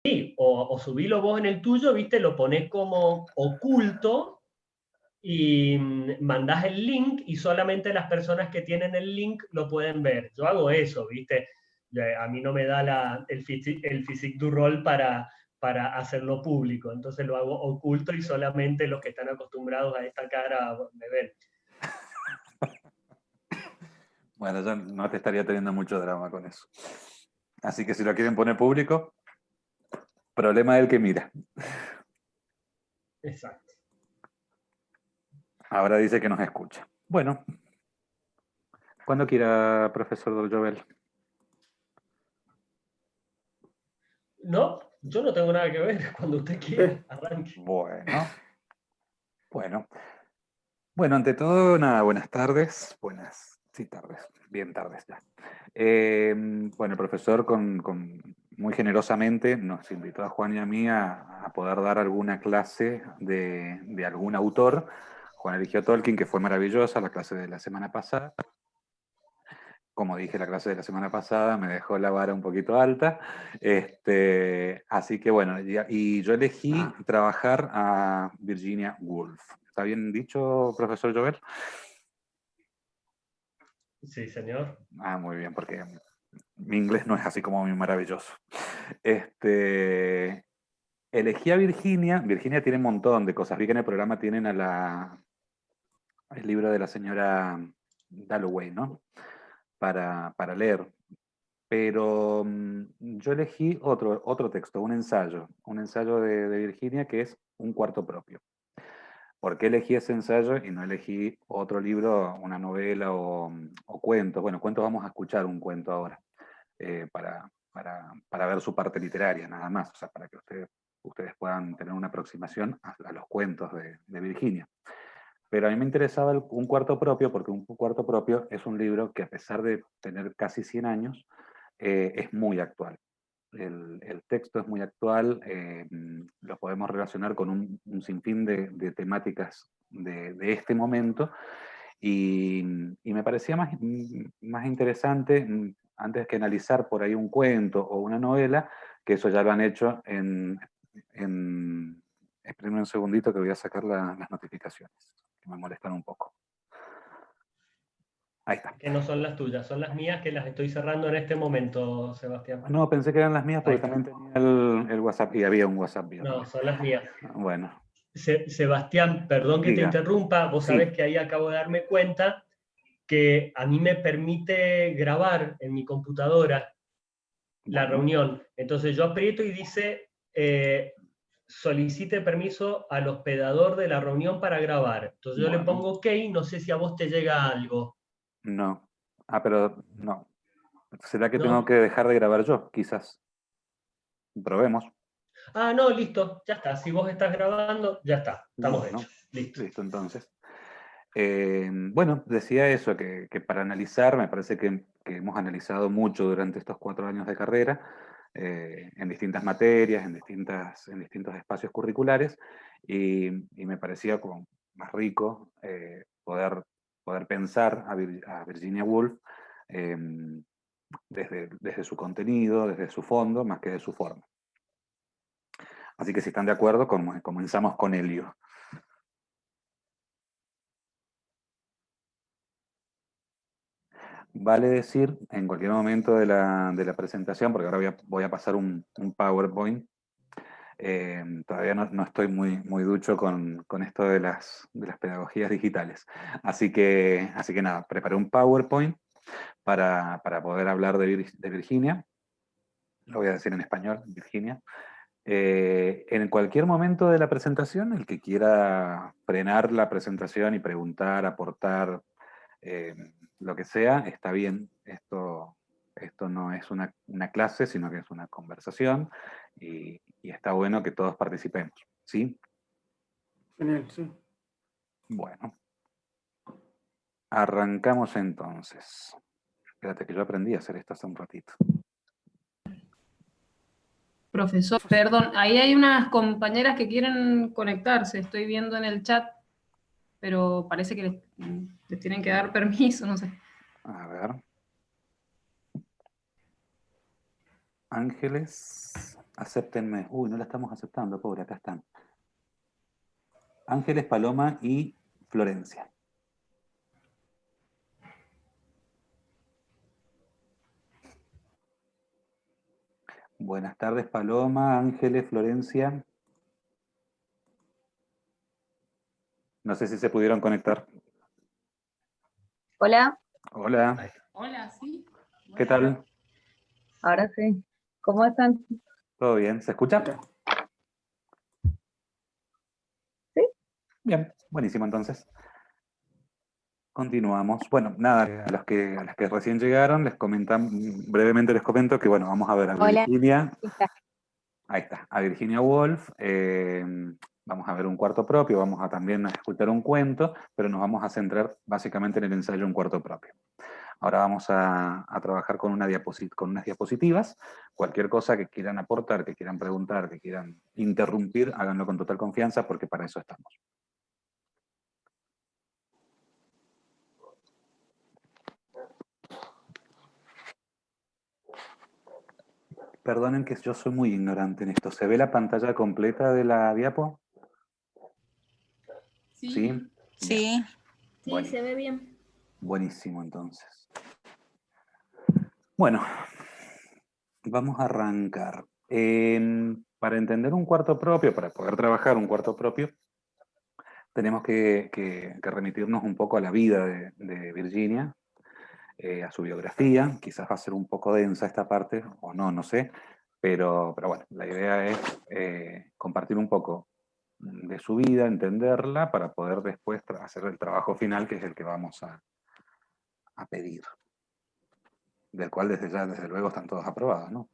Sí, o subilo vos en el tuyo, ¿viste? Lo ponés como oculto y mandás el link y solamente las personas que tienen el link lo pueden ver. Yo hago eso, ¿viste? A mí no me da el physique du rol para hacerlo público, entonces lo hago oculto y solamente los que están acostumbrados a esta cara me ven. Bueno, yo no te estaría teniendo mucho drama con eso. Así que si lo quieren poner público, problema del que mira. Exacto. Ahora dice que nos escucha. Bueno, cuando quiera, profesor Doljovel. No, yo no tengo nada que ver. Cuando usted quiera, arranque. Bueno. Bueno, ante todo, nada, buenas tardes. Sí, tardes, bien tardes ya. Bueno, el profesor muy generosamente nos invitó a Juan y a mí a poder dar alguna clase de algún autor. Juan eligió Tolkien, que fue maravillosa, la clase de la semana pasada. Como dije, la clase de la semana pasada me dejó la vara un poquito alta. Así que bueno, y yo elegí trabajar a Virginia Woolf. ¿Está bien dicho, profesor Jover? Sí, señor. Muy bien, porque mi inglés no es así como muy maravilloso. Elegí a Virginia. Virginia tiene un montón de cosas. Vi que en el programa tienen el libro de la señora Dalloway, ¿no? Para leer. Pero yo elegí otro texto, un ensayo de Virginia que es Un cuarto propio. ¿Por qué elegí ese ensayo y no elegí otro libro, una novela o cuentos? Bueno, cuentos vamos a escuchar un cuento ahora, para ver su parte literaria, nada más, o sea, para que ustedes puedan tener una aproximación a los cuentos de Virginia. Pero a mí me interesaba Un cuarto propio, porque Un cuarto propio es un libro que, a pesar de tener casi 100 años, es muy actual. El texto es muy actual, lo podemos relacionar con un sinfín de temáticas de este momento, y me parecía más interesante, antes que analizar por ahí un cuento o una novela, que eso ya lo han hecho espérenme un segundito que voy a sacar las notificaciones, que me molestan un poco. Ahí está. Que no son las tuyas, son las mías que las estoy cerrando en este momento, Sebastián. No, pensé que eran las mías porque también tenía el WhatsApp, y había un WhatsApp mío No, también. son las mías. Bueno, Sebastián, perdón que te diga. interrumpa, vos sabés Sí. que ahí acabo de darme cuenta que a mí me permite grabar en mi computadora la Bueno, reunión. Entonces yo aprieto y dice, solicite permiso al hospedador de la reunión para grabar. Entonces yo le bueno, pongo OK, no sé si a vos te llega algo. no. Pero no. ¿Será que tengo ¿No? que dejar de grabar yo? Quizás. Probemos. Ah, no, listo, ya está. Si vos estás grabando, ya está. Estamos Bueno, hechos. Listo. listo entonces. Bueno, decía eso, que para analizar, me parece que hemos analizado mucho durante estos 4 años de carrera, en distintas materias, en distintos espacios curriculares, y me parecía como más rico poder pensar a Virginia Woolf, eh, desde su contenido, desde su fondo, más que de su forma. Así que, si están de acuerdo, comenzamos con Helio. Vale decir, en cualquier momento de la presentación, porque ahora voy a pasar un PowerPoint. Todavía no estoy muy ducho con esto de las pedagogías digitales. Así que nada, preparé un PowerPoint para poder hablar de Virginia. Lo voy a decir en español, Virginia. En cualquier momento de la presentación, el que quiera frenar la presentación y preguntar, aportar, lo que sea, está bien. Esto no es una clase, sino que es una conversación, y está bueno que todos participemos. ¿Sí? Genial, sí. Bueno, arrancamos entonces. Espérate que yo aprendí a hacer esto hace un ratito. Profesor, perdón, ahí hay unas compañeras que quieren conectarse, estoy viendo en el chat, pero parece que les tienen que dar permiso, no sé. A ver. Ángeles. Acéptenme. Uy, no la estamos aceptando, pobre, acá están. Ángeles, Paloma y Florencia. Buenas tardes, Paloma, Ángeles, Florencia. No sé si se pudieron conectar. Hola, Hola, Hola, sí. ¿qué tal? ahora sí. ¿Cómo están? ¿Todo bien? ¿Se escucha? Sí. Bien, buenísimo entonces. Continuamos. Bueno, nada, a las que recién llegaron, brevemente les comento que bueno, vamos a ver a Hola. Virginia. Está. Ahí está, a Virginia Woolf. Vamos a ver un cuarto propio, vamos a también escuchar un cuento, pero nos vamos a centrar básicamente en el ensayo Un cuarto propio. Ahora vamos a trabajar con unas diapositivas. Cualquier cosa que quieran aportar, que quieran preguntar, que quieran interrumpir, háganlo con total confianza porque para eso estamos. Perdonen que yo soy muy ignorante en esto. ¿Se ve la pantalla completa de la diapo? ¿Sí? Sí. Sí, se ve bien. Buenísimo, entonces. Bueno, vamos a arrancar. Para entender un cuarto propio, para poder trabajar un cuarto propio, tenemos que remitirnos un poco a la vida de Virginia, a su biografía. Quizás va a ser un poco densa esta parte, o no, no sé. Pero bueno, la idea es compartir un poco de su vida, entenderla, para poder después hacer el trabajo final, que es el que vamos a pedir. Del cual desde luego están todos aprobados, ¿no?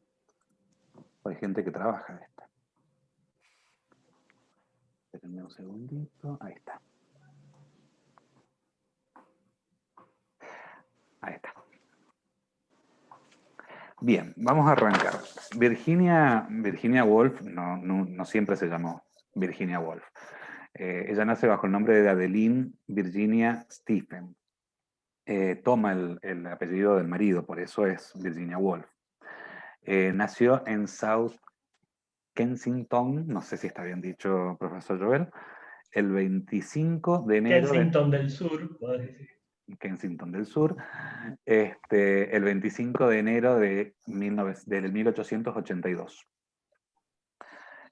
Hay gente que trabaja en esta. Espérenme un segundito. Ahí está. Ahí está. Bien, vamos a arrancar. Virginia Woolf no siempre se llamó Virginia Woolf. Ella nace bajo el nombre de Adeline Virginia Stephen. Toma el apellido del marido, por eso es Virginia Woolf. Nació en South Kensington, no sé si está bien dicho, profesor Joel, el 25 de enero Kensington del Sur, podés decir. Kensington del Sur, el 25 de enero del 1882.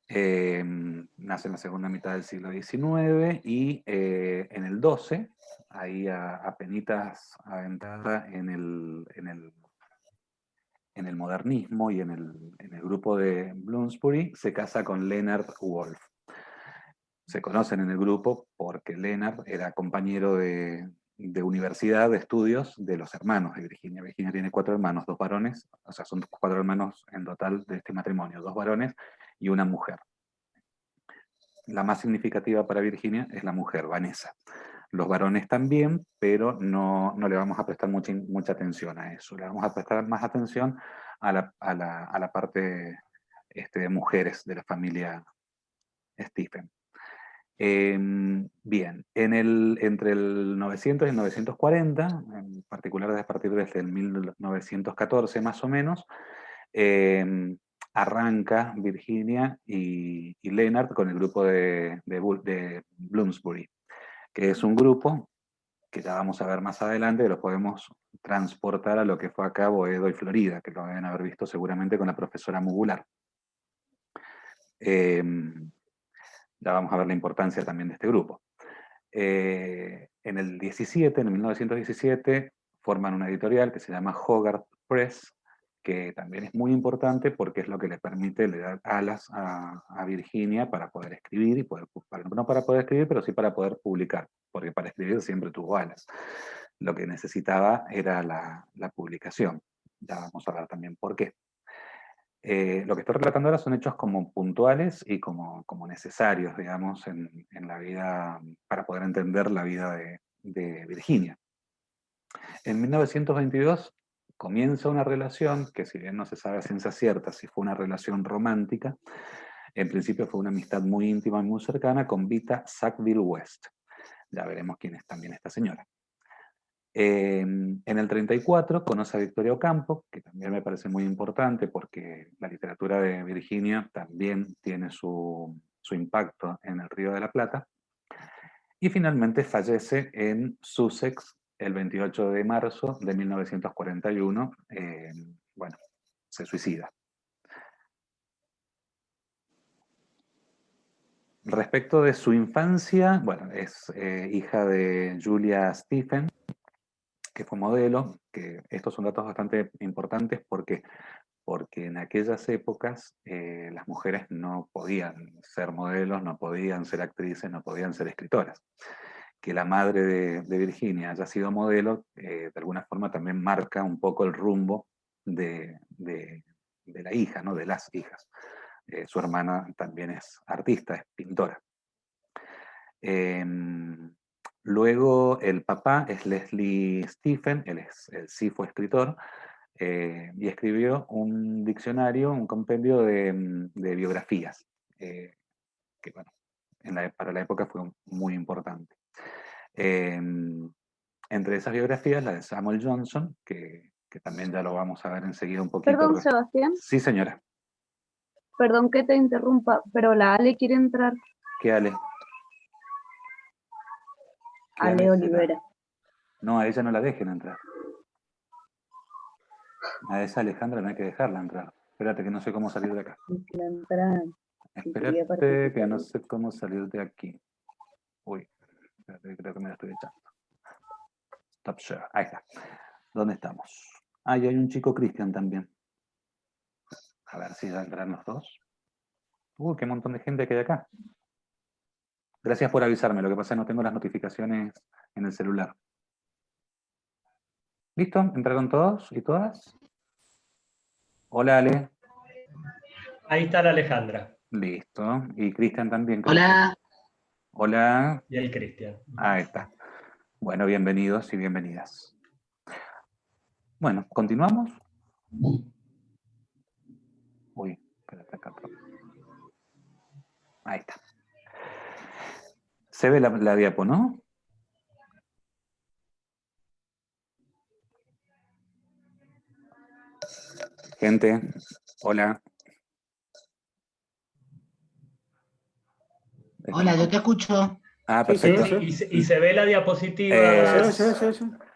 Nace en la segunda mitad del siglo XIX y en el 12, ahí apenitas aventada en el modernismo y en el grupo de Bloomsbury, se casa con Leonard Woolf. Se conocen en el grupo porque Leonard era compañero de universidad, de estudios de los hermanos de Virginia. Virginia tiene 4 hermanos, 2 varones, o sea, son 4 hermanos en total de este matrimonio, 2 varones y una mujer. La más significativa para Virginia es la mujer, Vanessa. Los varones también, pero no le vamos a prestar mucha atención a eso. Le vamos a prestar más atención a la parte de mujeres de la familia Stephen. Bien, entre el 900 y el 940, en particular a partir desde el 1914 más o menos, arranca Virginia y Leonard con el grupo de Bloomsbury, que es un grupo que ya vamos a ver más adelante, que lo podemos transportar a lo que fue acá Boedo y Florida, que lo deben haber visto seguramente con la profesora Mugular. Ya vamos a ver la importancia también de este grupo. En el 1917, forman una editorial que se llama Hogarth Press, que también es muy importante porque es lo que le permite, le da alas a Virginia para poder escribir, y no para poder escribir, pero sí para poder publicar, porque para escribir siempre tuvo alas. Lo que necesitaba era la publicación. Ya vamos a hablar también por qué. Lo que estoy relatando ahora son hechos como puntuales y como necesarios, digamos, en la vida, para poder entender la vida de Virginia. En 1922 comienza una relación que, si bien no se sabe a ciencia cierta si fue una relación romántica, en principio fue una amistad muy íntima y muy cercana con Vita Sackville West. Ya veremos quién es también esta señora. En el 34 conoce a Victoria Ocampo, que también me parece muy importante porque la literatura de Virginia también tiene su impacto en el Río de la Plata. Y finalmente fallece en Sussex el 28 de marzo de 1941. Bueno, se suicida. Respecto de su infancia, bueno, es hija de Julia Stephen, que fue modelo, que estos son datos bastante importantes porque en aquellas épocas las mujeres no podían ser modelos, no podían ser actrices, no podían ser escritoras. Que la madre de Virginia haya sido modelo, de alguna forma también marca un poco el rumbo de la hija, ¿no? De las hijas. Su hermana también es artista, es pintora. Luego el papá es Leslie Stephen, él sí fue escritor, y escribió un diccionario, un compendio de biografías, que bueno, para la época fue muy importante. Entre esas biografías, la de Samuel Johnson, que también ya lo vamos a ver enseguida un poquito. Perdón, Sebastián, Sí, señora. perdón que te interrumpa, pero la Ale quiere entrar. ¿Qué Ale? ¿Qué Ale Olivera. No, a ella no la dejen entrar. A esa Alejandra no hay que dejarla entrar. Espérate que no sé cómo salir de acá. La entrada. Espérate que no sé cómo salir de aquí. Uy, espérate, creo que me la estoy echando. Stop share. Ahí está. ¿Dónde estamos? Ah, y hay un chico Cristian también. A ver si ya entran los dos. Qué montón de gente que hay acá. Gracias por avisarme, lo que pasa es que no tengo las notificaciones en el celular. ¿Listo? ¿Entraron todos y todas? Hola, Ale. Ahí está la Alejandra. Listo. Y Cristian también, creo. Hola. Hola. Y el Cristian. Ahí está. Bueno, bienvenidos y bienvenidas. Bueno, ¿continuamos? Uy, espérate acá. Ahí está. Se ve la diapo, ¿no? Gente, hola. Hola, yo te escucho. Ah, Sí, perfecto. sí. Y se ve la diapositiva. Sí.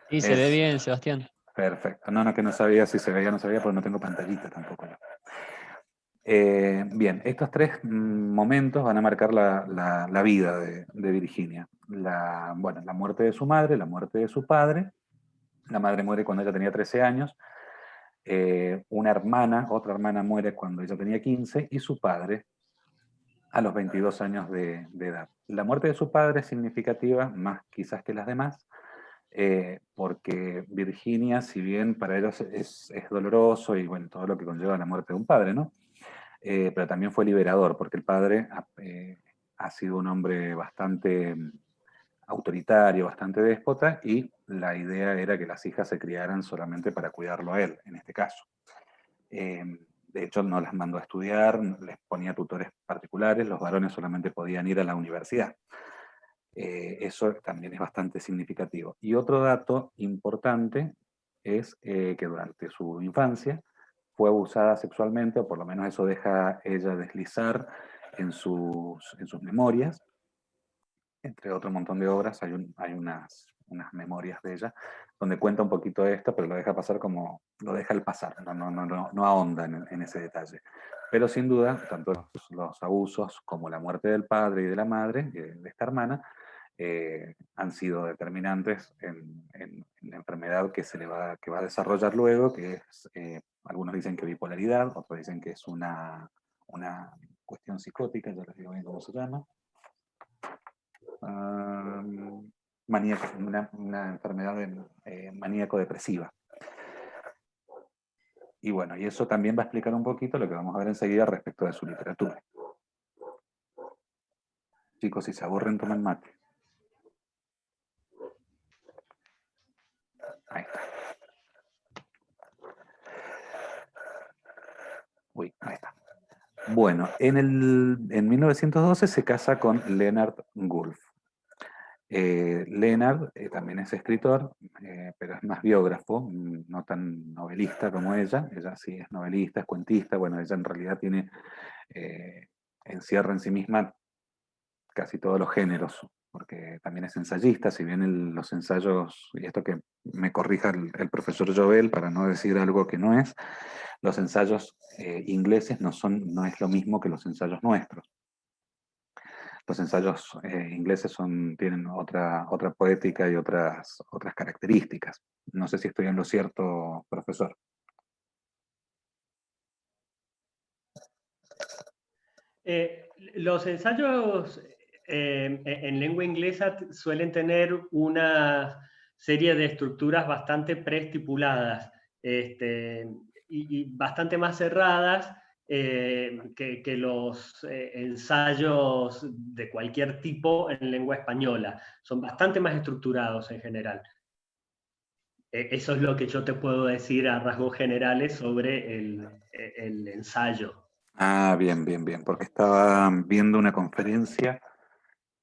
Sí, se ve bien, Sebastián. Perfecto. No, que no sabía si se veía o no se veía, porque no tengo pantallita tampoco. Bien, estos tres momentos van a marcar la vida de Virginia. La muerte de su madre, la muerte de su padre. La madre muere cuando ella tenía 13 años. Otra hermana muere cuando ella tenía 15 y su padre a los 22 años de edad. La muerte de su padre es significativa, más quizás que las demás, porque Virginia, si bien para ellos es doloroso y bueno, todo lo que conlleva la muerte de un padre, ¿no? Pero también fue liberador, porque el padre ha sido un hombre bastante autoritario, bastante déspota, y la idea era que las hijas se criaran solamente para cuidarlo a él, en este caso. De hecho, no las mandó a estudiar, les ponía tutores particulares, los varones solamente podían ir a la universidad. Eso también es bastante significativo. Y otro dato importante es que durante su infancia fue abusada sexualmente, o por lo menos eso deja ella deslizar en sus memorias. Entre otro montón de obras hay unas memorias de ella donde cuenta un poquito de esto, pero lo deja pasar como lo deja el pasar, no ahonda en ese detalle. Pero sin duda, tanto los abusos como la muerte del padre y de la madre, de esta hermana, han sido determinantes en la enfermedad que va a desarrollar luego, que es, algunos dicen que bipolaridad, otros dicen que es una cuestión psicótica, ya les digo bien cómo se llama. Una enfermedad maníaco-depresiva. Y bueno, y eso también va a explicar un poquito lo que vamos a ver enseguida respecto de su literatura. Chicos, si se aburren, tomen mate. Ahí está. Uy, ahí está. Bueno, en 1912 se casa con Leonard Woolf. Leonard también es escritor, pero es más biógrafo, no tan novelista como ella. Ella sí es novelista, es cuentista. Bueno, ella en realidad tiene, encierra en sí misma casi todos los géneros, porque también es ensayista, si bien los ensayos, y esto que me corrija el profesor Jovel para no decir algo que no es, los ensayos ingleses no es lo mismo que los ensayos nuestros. Los ensayos ingleses tienen otra poética y otras características. No sé si estoy en lo cierto, profesor. Los ensayos en lengua inglesa suelen tener una serie de estructuras bastante preestipuladas y bastante más cerradas que los ensayos de cualquier tipo en lengua española. Son bastante más estructurados en general. Eso es lo que yo te puedo decir a rasgos generales sobre el ensayo. Ah, bien, bien, bien, porque estaba viendo una conferencia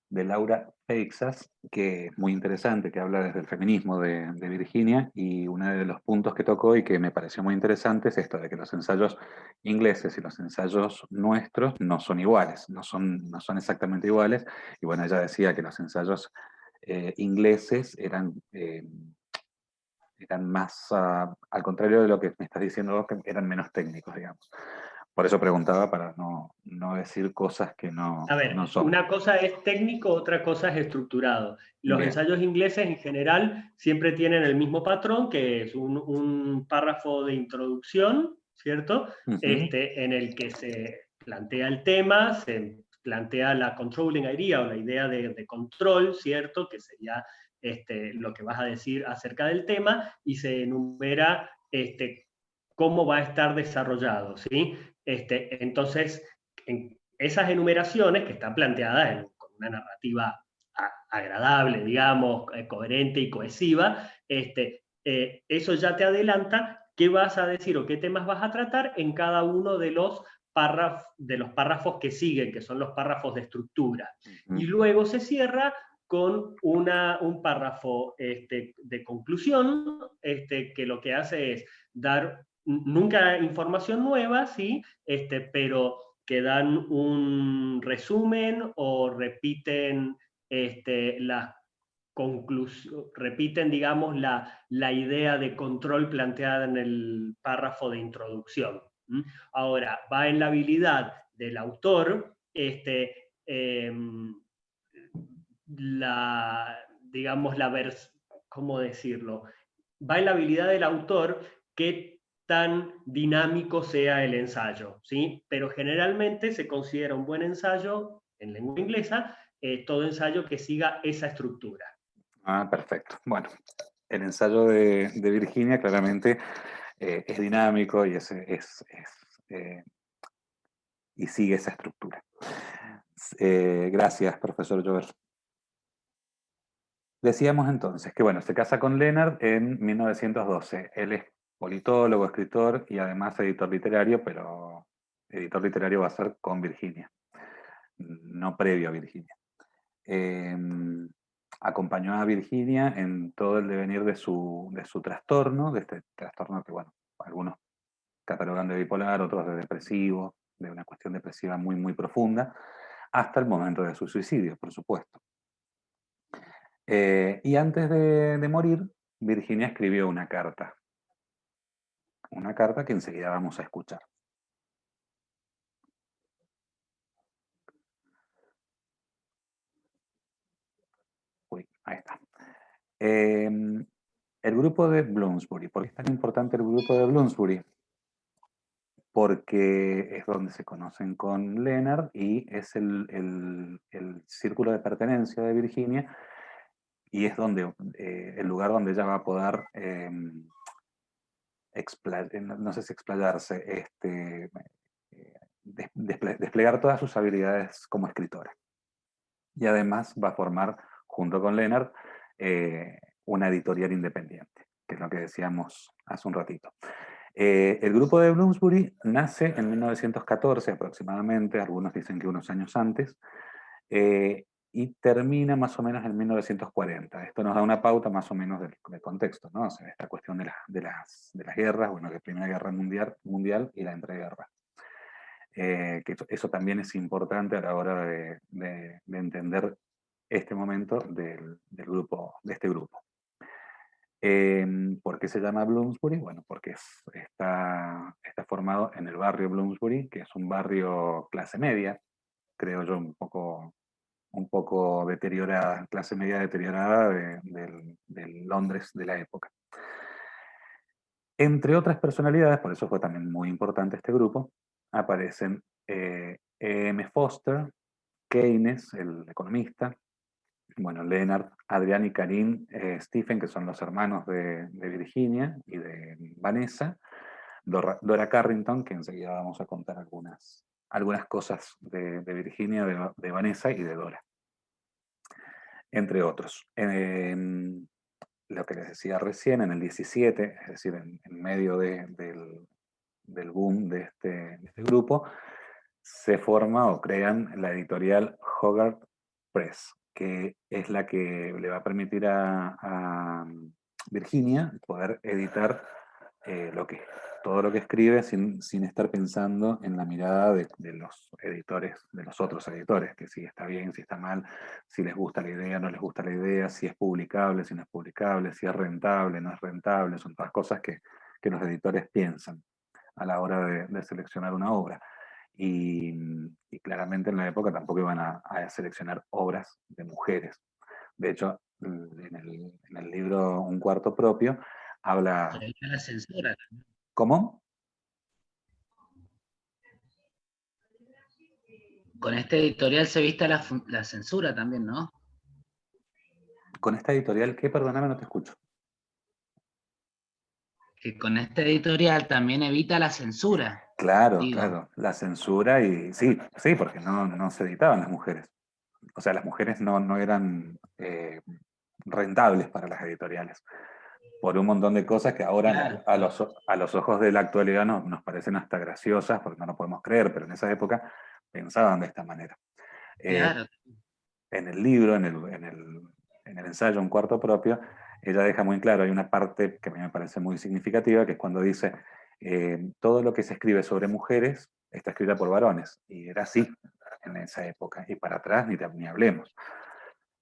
de Laura Feixas, que es muy interesante, que habla desde el feminismo de Virginia, y uno de los puntos que tocó y que me pareció muy interesante es esto de que los ensayos ingleses y los ensayos nuestros no son iguales, no son exactamente iguales, y bueno, ella decía que los ensayos ingleses eran más, al contrario de lo que me estás diciendo vos, que eran menos técnicos, digamos. Por eso preguntaba, para no decir cosas que no A ver, son. una cosa es técnico, otra cosa es estructurado. Los Bien. ensayos ingleses en general siempre tienen el mismo patrón, que es un párrafo de introducción, ¿cierto? Uh-huh. En el que se plantea el tema, se plantea la controlling idea o la idea de control, ¿cierto? Que sería lo que vas a decir acerca del tema, y se enumera cómo va a estar desarrollado, ¿sí? Entonces, esas enumeraciones que están planteadas con una narrativa agradable, digamos, coherente y cohesiva, eso ya te adelanta qué vas a decir o qué temas vas a tratar en cada uno de los párrafos que siguen, que son los párrafos de estructura. Uh-huh. Y luego se cierra con un párrafo de conclusión, que lo que hace es dar nunca información nueva, ¿sí? Pero que dan un resumen o repiten repiten, digamos, la idea de control planteada en el párrafo de introducción. Ahora, va en la habilidad del autor digamos, ¿cómo decirlo? Va en la habilidad del autor que tan dinámico sea el ensayo, ¿sí? Pero generalmente se considera un buen ensayo, en lengua inglesa, todo ensayo que siga esa estructura. Ah, perfecto. Bueno, el ensayo de Virginia claramente es dinámico y y sigue esa estructura. Gracias, profesor Jover. Decíamos entonces que, bueno, se casa con Leonard en 1912. Él es politólogo, escritor y además editor literario, pero editor literario va a ser con Virginia, no previo a Virginia. Acompañó a Virginia en todo el devenir de su trastorno, de este trastorno que, bueno, algunos catalogan de bipolar, otros de depresivo, de una cuestión depresiva muy, muy profunda, hasta el momento de su suicidio, por supuesto. Y antes de morir, Virginia escribió una carta que enseguida vamos a escuchar. Uy, ahí está. El grupo de Bloomsbury. ¿Por qué es tan importante el grupo de Bloomsbury? Porque es donde se conocen con Leonard y es el círculo de pertenencia de Virginia, y es donde el lugar donde ella va a poder no sé si explayarse, desplegar todas sus habilidades como escritora. Y además va a formar, junto con Leonard, una editorial independiente, que es lo que decíamos hace un ratito. El grupo de Bloomsbury nace en 1914 aproximadamente, algunos dicen que unos años antes, y termina más o menos en 1940. Esto nos da una pauta más o menos del contexto, ¿no? O sea, esta cuestión de las guerras, bueno, la Primera Guerra Mundial y la entreguerra. Que eso también es importante a la hora de entender este momento de este grupo. ¿Por qué se llama Bloomsbury? Bueno, porque está formado en el barrio Bloomsbury, que es un barrio clase media, creo yo, un poco deteriorada, clase media deteriorada del Londres de la época. Entre otras personalidades, por eso fue también muy importante este grupo, aparecen E.M. Foster, Keynes, el economista, bueno, Leonard, Adrián y Karin Stephen, que son los hermanos de Virginia y de Vanessa, Dora Carrington, que enseguida vamos a contar algunas cosas de Virginia, de Vanessa y de Dora, entre otros. Lo que les decía recién, en el 17, es decir, en medio del boom de este grupo, se forma o crean la editorial Hogarth Press, que es la que le va a permitir a Virginia poder editar todo lo que escribe sin estar pensando en la mirada de los editores, de los otros editores, que si está bien, si está mal, si les gusta la idea, no les gusta la idea, si es publicable, si no es publicable, si es rentable, no es rentable, son todas cosas que los editores piensan a la hora de seleccionar una obra. Y claramente en la época tampoco iban a seleccionar obras de mujeres. De hecho, en el libro Un cuarto propio, habla... La censura. ¿Cómo? Con este editorial se evita la censura también, ¿no? ¿Con esta editorial qué? Perdóname, no te escucho. Que con este editorial también evita la censura. Claro, digo. claro, la censura y sí, porque no se editaban las mujeres. O sea, las mujeres no eran rentables para las editoriales. Por un montón de cosas que ahora Claro. a los ojos de la actualidad nos parecen hasta graciosas, porque no lo podemos creer, pero en esa época pensaban de esta manera. Claro. En el libro, en el ensayo Un cuarto propio, ella deja muy claro, hay una parte que a mí me parece muy significativa, que es cuando dice, todo lo que se escribe sobre mujeres está escrita por varones, y era así en esa época, y para atrás ni hablemos.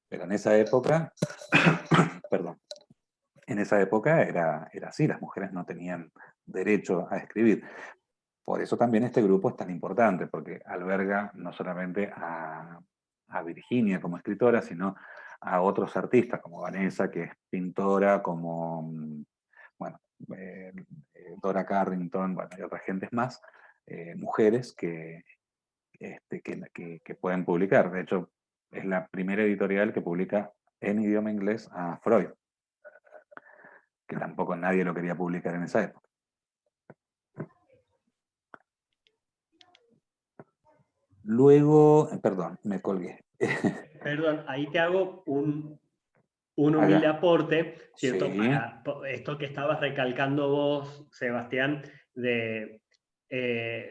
Pero en esa época, perdón, en esa época era así, las mujeres no tenían derecho a escribir. Por eso también este grupo es tan importante, porque alberga no solamente a Virginia como escritora, sino a otros artistas, como Vanessa, que es pintora, como bueno, Dora Carrington, bueno, y otras gentes más, mujeres que pueden publicar. De hecho, es la primera editorial que publica en idioma inglés a Freud, que tampoco nadie lo quería publicar en esa época. Luego, perdón, me colgué. Perdón, ahí te hago un humilde aporte, ¿cierto? Sí. Para esto que estabas recalcando vos, Sebastián,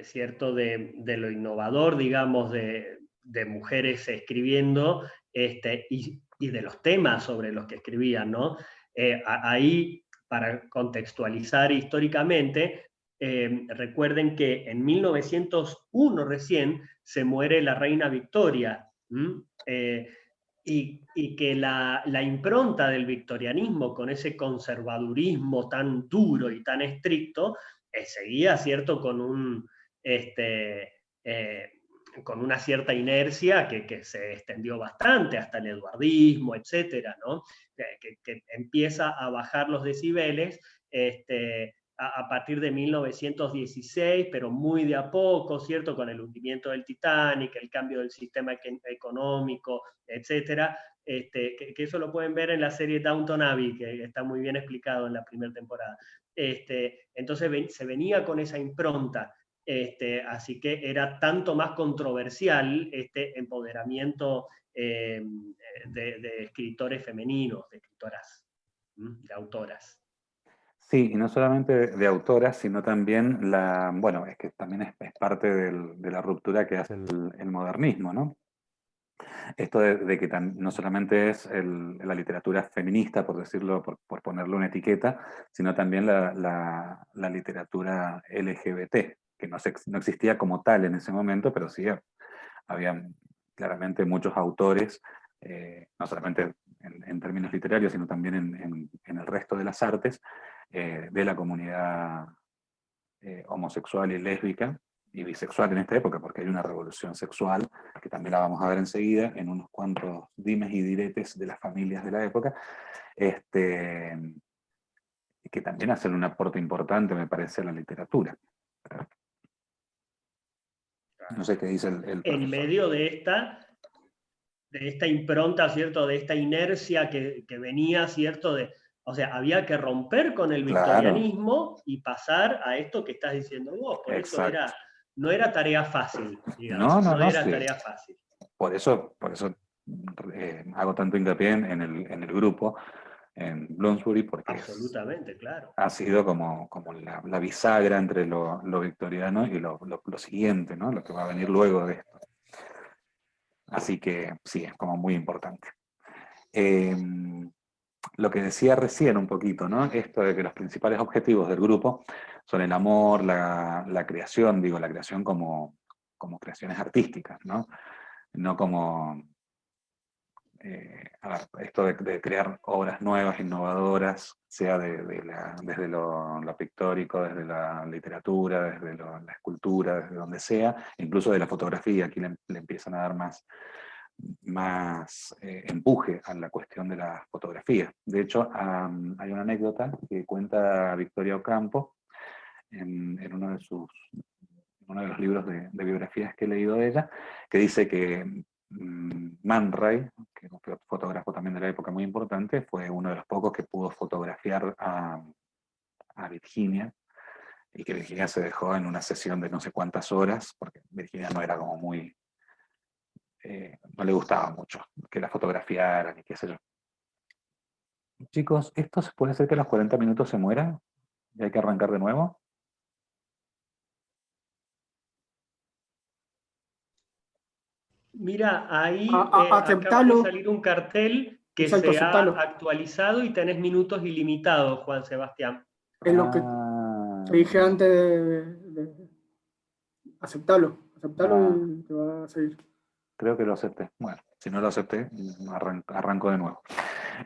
¿cierto? De lo innovador, digamos, de mujeres escribiendo y de los temas sobre los que escribían, ¿no? Ahí, para contextualizar históricamente, recuerden que en 1901 recién se muere la reina Victoria, y que la impronta del victorianismo, con ese conservadurismo tan duro y tan estricto, seguía, ¿cierto?, con una cierta inercia que se extendió bastante hasta el eduardismo, etcétera, ¿no? Que empieza a bajar los decibeles a partir de 1916, pero muy de a poco, ¿cierto? Con el hundimiento del Titanic, el cambio del sistema económico, etcétera, que eso lo pueden ver en la serie Downton Abbey, que está muy bien explicado en la primera temporada. Entonces se venía con esa impronta, así que era tanto más controversial este empoderamiento de escritores femeninos, de escritoras, de autoras. Sí, y no solamente de autoras, sino también es que también es parte de la ruptura que hace el modernismo, ¿no? Esto de que no solamente es la literatura feminista, por decirlo, por ponerle una etiqueta, sino también la literatura LGBT, que no existía como tal en ese momento, pero sí había claramente muchos autores, no solamente en términos literarios, sino también en el resto de las artes, de la comunidad homosexual y lésbica, y bisexual en esta época, porque hay una revolución sexual, que también la vamos a ver enseguida, en unos cuantos dimes y diretes de las familias de la época, que también hacen un aporte importante, me parece, a la literatura. No sé qué dice el En profesor. medio de esta impronta, ¿cierto? De esta inercia que venía, ¿cierto? O sea, había que romper con el Claro. victorianismo y pasar a esto que estás diciendo vos. Por eso Exacto. no era tarea fácil, digamos. No, era sí. tarea fácil. Por eso hago tanto hincapié en el grupo, en Bloomsbury, porque Absolutamente, claro. ha sido como la bisagra entre lo victoriano y lo siguiente, ¿no? Lo que va a venir luego de esto. Así que sí, es como muy importante. Lo que decía recién un poquito, ¿no? Esto de que los principales objetivos del grupo son el amor, la creación, digo, la creación como creaciones artísticas, ¿no? No como esto de crear obras nuevas, innovadoras, sea desde lo pictórico, desde la literatura, desde la escultura, desde donde sea, incluso de la fotografía. Aquí le empiezan a dar más empuje a la cuestión de la fotografía. De hecho, hay una anécdota que cuenta Victoria Ocampo en uno de los libros de biografías que he leído de ella, que dice que Man Ray, que es un fotógrafo también de la época muy importante, fue uno de los pocos que pudo fotografiar a Virginia, y que Virginia se dejó en una sesión de no sé cuántas horas, porque Virginia no era como muy... no le gustaba mucho que la fotografiaran y qué sé yo. Chicos, ¿esto puede ser que a los 40 minutos se muera y hay que arrancar de nuevo? Mira, ahí acaba de Aceptalo. salir un cartel que Exacto, se ha aceptalo. actualizado y tenés minutos ilimitados, Juan Sebastián. Es lo que te dije antes de aceptalo. Aceptalo y te va a seguir. Creo que lo acepté. Bueno, si no lo acepté, arranco de nuevo.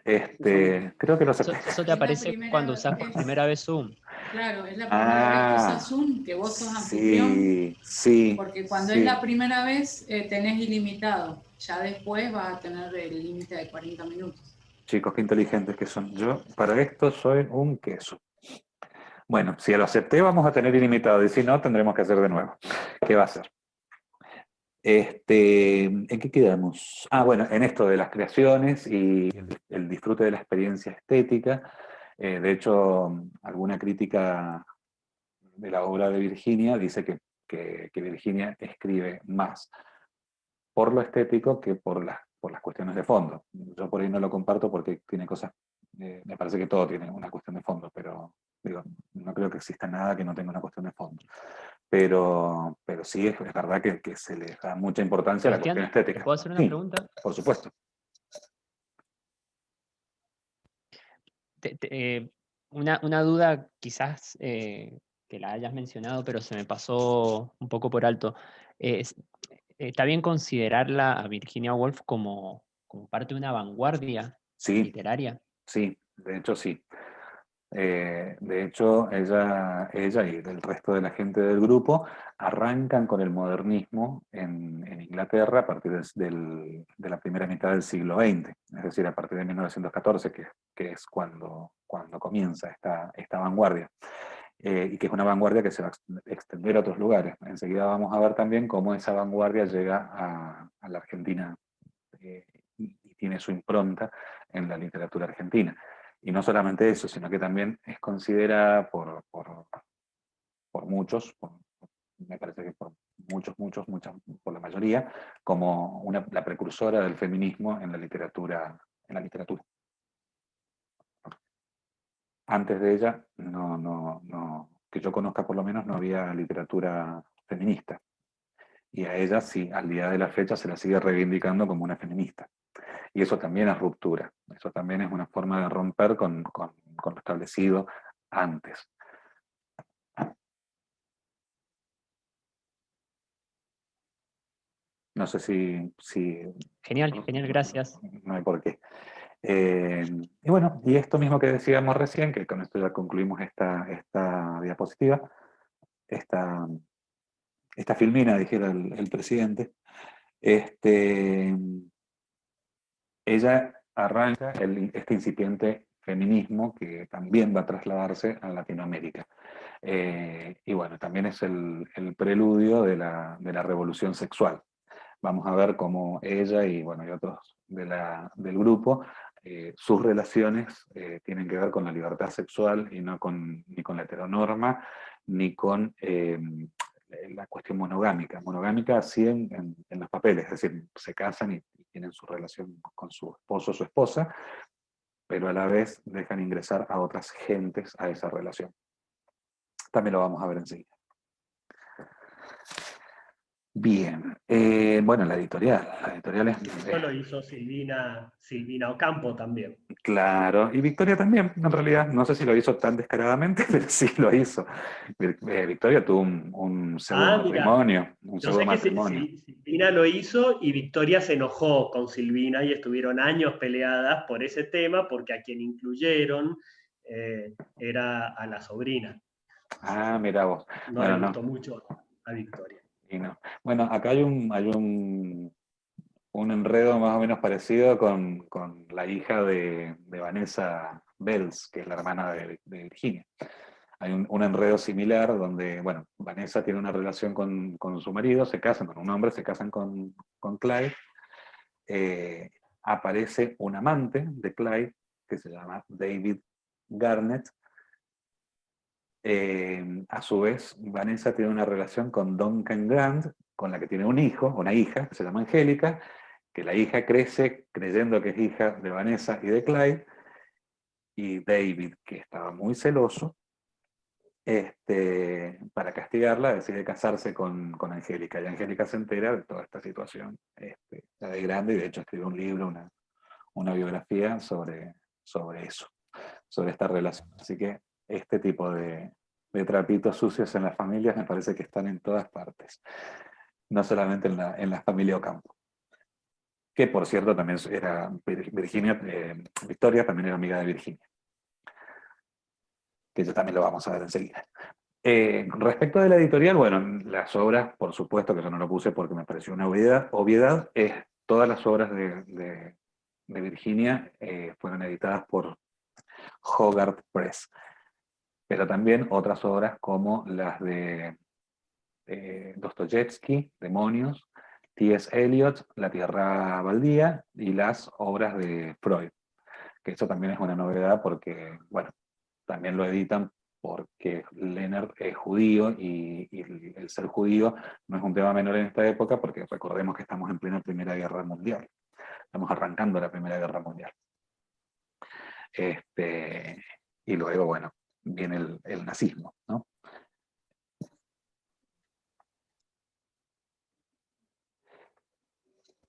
Usalo. Creo que lo Eso, acepté. eso te aparece cuando usás por primera vez Zoom. Claro, es la primera vez que usas Zoom, que vos sos anfitrión, Sí. porque cuando es la primera vez tenés ilimitado, ya después vas a tener el límite de 40 minutos. Chicos, qué inteligentes que son. Yo para esto soy un queso. Bueno, si lo acepté vamos a tener ilimitado, y si no, tendremos que hacer de nuevo. ¿Qué va a ser? ¿En qué quedamos? Bueno, en esto de las creaciones y el disfrute de la experiencia estética. De hecho, alguna crítica de la obra de Virginia dice que Virginia escribe más por lo estético que por las cuestiones de fondo. Yo por ahí no lo comparto porque tiene cosas, me parece que todo tiene una cuestión de fondo, pero digo, no creo que exista nada que no tenga una cuestión de fondo. Pero sí es verdad que se le da mucha importancia a la Sebastián, cuestión estética. ¿te puedo hacer una Sí, pregunta? por supuesto. Una duda quizás que la hayas mencionado, pero se me pasó un poco por alto. ¿Está bien considerarla a Virginia Woolf como parte de una vanguardia Sí, literaria? sí, de hecho sí. De hecho, ella y el resto de la gente del grupo arrancan con el modernismo en Inglaterra a partir de la primera mitad del siglo XX, es decir, a partir de 1914, que es cuando comienza esta vanguardia, y que es una vanguardia que se va a extender a otros lugares. Enseguida vamos a ver también cómo esa vanguardia llega a la Argentina, y tiene su impronta en la literatura argentina. Y no solamente eso, sino que también es considerada por muchos, me parece que por por la mayoría, como la precursora del feminismo en la literatura. Antes de ella, que yo conozca por lo menos, no había literatura feminista. y a ella sí, al día de la fecha se la sigue reivindicando como una feminista. Y eso también es ruptura, eso también es una forma de romper con lo establecido antes. No sé si Genial, genial, gracias. no hay por qué. Y bueno, y esto mismo que decíamos recién, que con esto ya concluimos esta diapositiva, esta filmina, dijera el presidente, ella arranca este incipiente feminismo que también va a trasladarse a Latinoamérica. Y bueno, también es el preludio de la revolución sexual. Vamos a ver cómo ella y, bueno, y otros del grupo, sus relaciones tienen que ver con la libertad sexual y no ni con la heteronorma, ni con la cuestión monogámica. Monogámica sí en los papeles, es decir, se casan y tienen su relación con su esposo o su esposa, pero a la vez dejan ingresar a otras gentes a esa relación. También lo vamos a ver enseguida. Bien, bueno, la editorial es... Eso lo hizo Silvina Ocampo también. Claro, y Victoria también, en realidad, no sé si lo hizo tan descaradamente, pero sí lo hizo. Victoria tuvo un segundo matrimonio. Yo sé que Silvina lo hizo y Victoria se enojó con Silvina y estuvieron años peleadas por ese tema, porque a quien incluyeron era a la sobrina. Ah, mira vos. No le gustó mucho a Victoria. Y no. Bueno, acá hay un enredo más o menos parecido con la hija de Vanessa Bells, que es la hermana de Virginia. Hay un enredo similar donde, bueno, Vanessa tiene una relación con su marido, se casan con un hombre, se casan con Clyde. Aparece un amante de Clyde, que se llama David Garnett. A su vez, Vanessa tiene una relación con Duncan Grant, con la que tiene un hijo, una hija, que se llama Angélica, que la hija crece creyendo que es hija de Vanessa y de Clyde, y David, que estaba muy celoso, para castigarla, decide casarse con Angélica, y Angélica se entera de toda esta situación, ya de grande, y de hecho escribe un libro, una biografía sobre eso, sobre esta relación. Así que este tipo de trapitos sucios en las familias me parece que están en todas partes, no solamente en la familia Ocampo. Que por cierto también era Victoria también era amiga de Virginia. Que eso también lo vamos a ver enseguida. Respecto de la editorial, bueno, las obras, por supuesto que yo no lo puse porque me pareció una obviedad, todas las obras de Virginia fueron editadas por Hogarth Press, pero también otras obras como las de Dostoyevsky, Demonios, T.S. Eliot, La Tierra Baldía, y las obras de Freud, que eso también es una novedad porque, bueno, también lo editan porque Leonard es judío y el ser judío no es un tema menor en esta época porque recordemos que estamos en plena Primera Guerra Mundial. Estamos arrancando la Primera Guerra Mundial. Y luego, bueno, viene el nazismo, ¿no?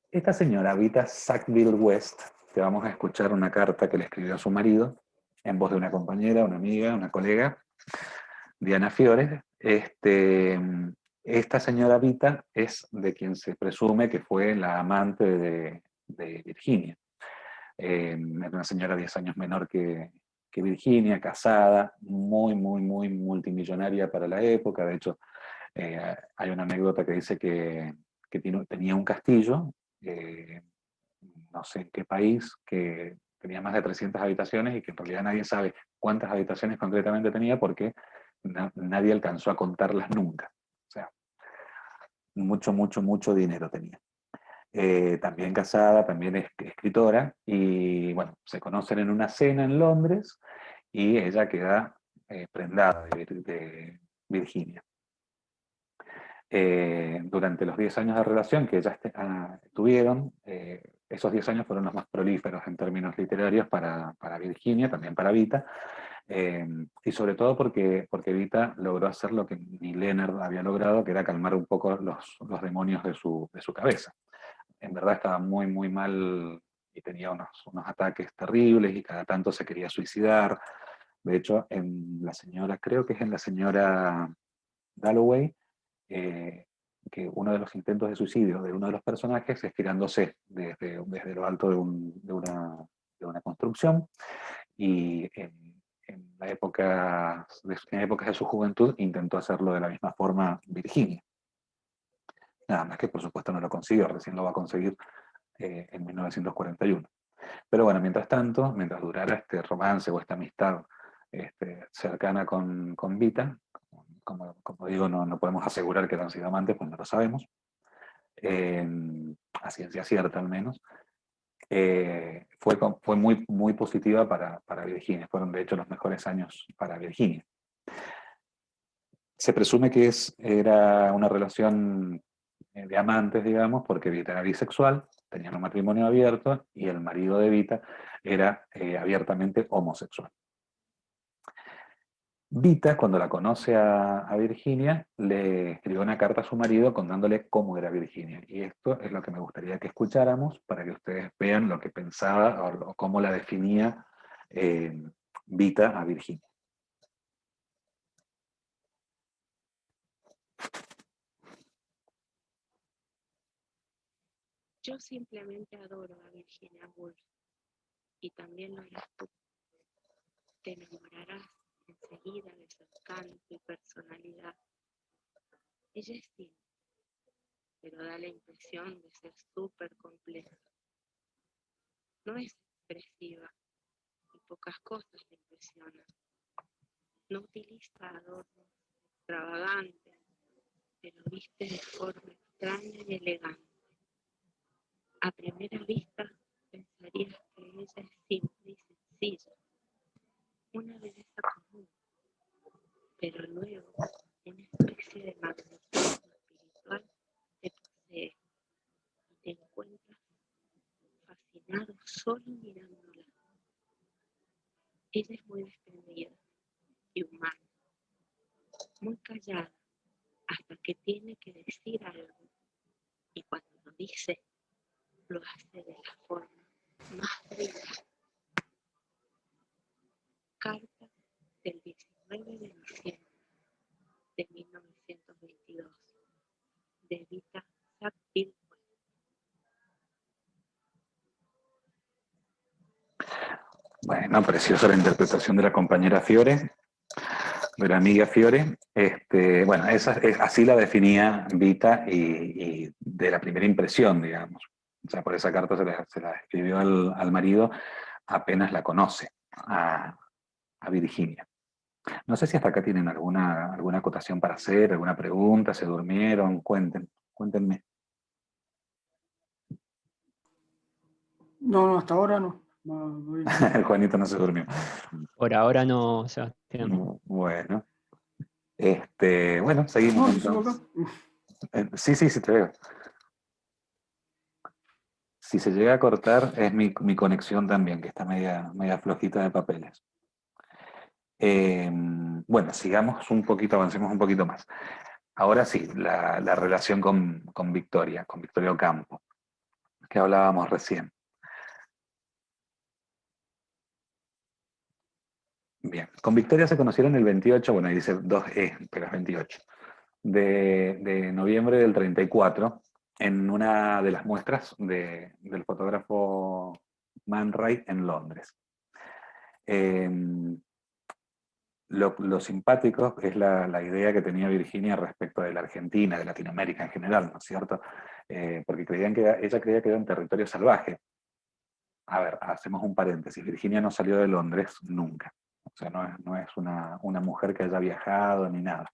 Esta señora Vita Sackville West, que vamos a escuchar una carta que le escribió a su marido, en voz de una compañera, una amiga, una colega, Diana Fiore. Esta señora Vita es de quien se presume que fue la amante de Virginia. Era una señora 10 años menor que Virginia, casada, muy multimillonaria para la época. De hecho, hay una anécdota que dice que tenía un castillo, no sé en qué país, que tenía más de 300 habitaciones y que en realidad nadie sabe cuántas habitaciones concretamente tenía porque nadie alcanzó a contarlas nunca. O sea, mucho dinero tenía. También casada, también es escritora, y bueno, se conocen en una cena en Londres y ella queda prendada de Virginia. Durante los 10 años de relación que ellas tuvieron, esos 10 años fueron los más prolíferos en términos literarios para Virginia, también para Vita. Y sobre todo porque Vita logró hacer lo que ni Leonard había logrado, que era calmar un poco los demonios de su cabeza. En verdad estaba muy, muy mal y tenía unos ataques terribles y cada tanto se quería suicidar. De hecho, en la señora, creo que es en la señora Dalloway, que uno de los intentos de suicidio de uno de los personajes es tirándose desde lo alto de una construcción, y en épocas de su juventud intentó hacerlo de la misma forma Virginia. Nada más que por supuesto no lo consiguió, recién lo va a conseguir en 1941. Pero bueno, mientras tanto, mientras durara este romance o esta amistad cercana con Vita, como digo, no podemos asegurar que han sido amantes, pues no lo sabemos, a ciencia cierta al menos, fue muy, muy positiva para Virginia. Fueron de hecho los mejores años para Virginia. Se presume que era una relación de amantes, digamos, porque Vita era bisexual, tenían un matrimonio abierto, y el marido de Vita era abiertamente homosexual. Vita, cuando la conoce a Virginia, le escribió una carta a su marido contándole cómo era Virginia. Y esto es lo que me gustaría que escucháramos para que ustedes vean lo que pensaba o cómo la definía Vita a Virginia. Yo simplemente adoro a Virginia Woolf, y también lo harás tú. Te enamorarás enseguida de su encanto y personalidad. Ella es simple, pero da la impresión de ser súper compleja. No es expresiva y pocas cosas le impresionan. No utiliza adornos extravagantes, pero viste de forma extraña y elegante. A primera vista pensarías que ella es simple y sencilla, una belleza común, pero luego una especie de magnetismo espiritual te posee y te encuentras fascinado solo mirándola. Ella es muy desprendida y humana, muy callada hasta que tiene que decir algo, y cuando lo dice, lo hace de la forma más brillante. Carta del 19 de diciembre de 1922, de Vita Sackville. Bueno, preciosa la interpretación de la compañera Fiore, de la amiga Fiore. Bueno, así la definía Vita, y de la primera impresión, digamos. O sea, por esa carta se la escribió al marido apenas la conoce, a Virginia. No sé si hasta acá tienen alguna acotación para hacer, alguna pregunta, se durmieron, cuéntenme. No, hasta ahora no. El Juanito no se durmió. Por ahora no, Sebastián. Bueno. Bueno, seguimos entonces. Sí, te veo. Si se llega a cortar, es mi conexión también, que está media flojita de papeles. Bueno, sigamos un poquito, avancemos un poquito más. Ahora sí, la relación con Victoria Ocampo, que hablábamos recién. Bien, con Victoria se conocieron el 28, bueno, ahí dice 2E, pero es 28, de noviembre del 34, en una de las muestras del fotógrafo Man Ray en Londres. Lo simpático es la idea que tenía Virginia respecto de la Argentina, de Latinoamérica en general, ¿no es cierto? Porque ella creía que era un territorio salvaje. A ver, hacemos un paréntesis, Virginia no salió de Londres nunca. O sea, no es una mujer que haya viajado ni nada.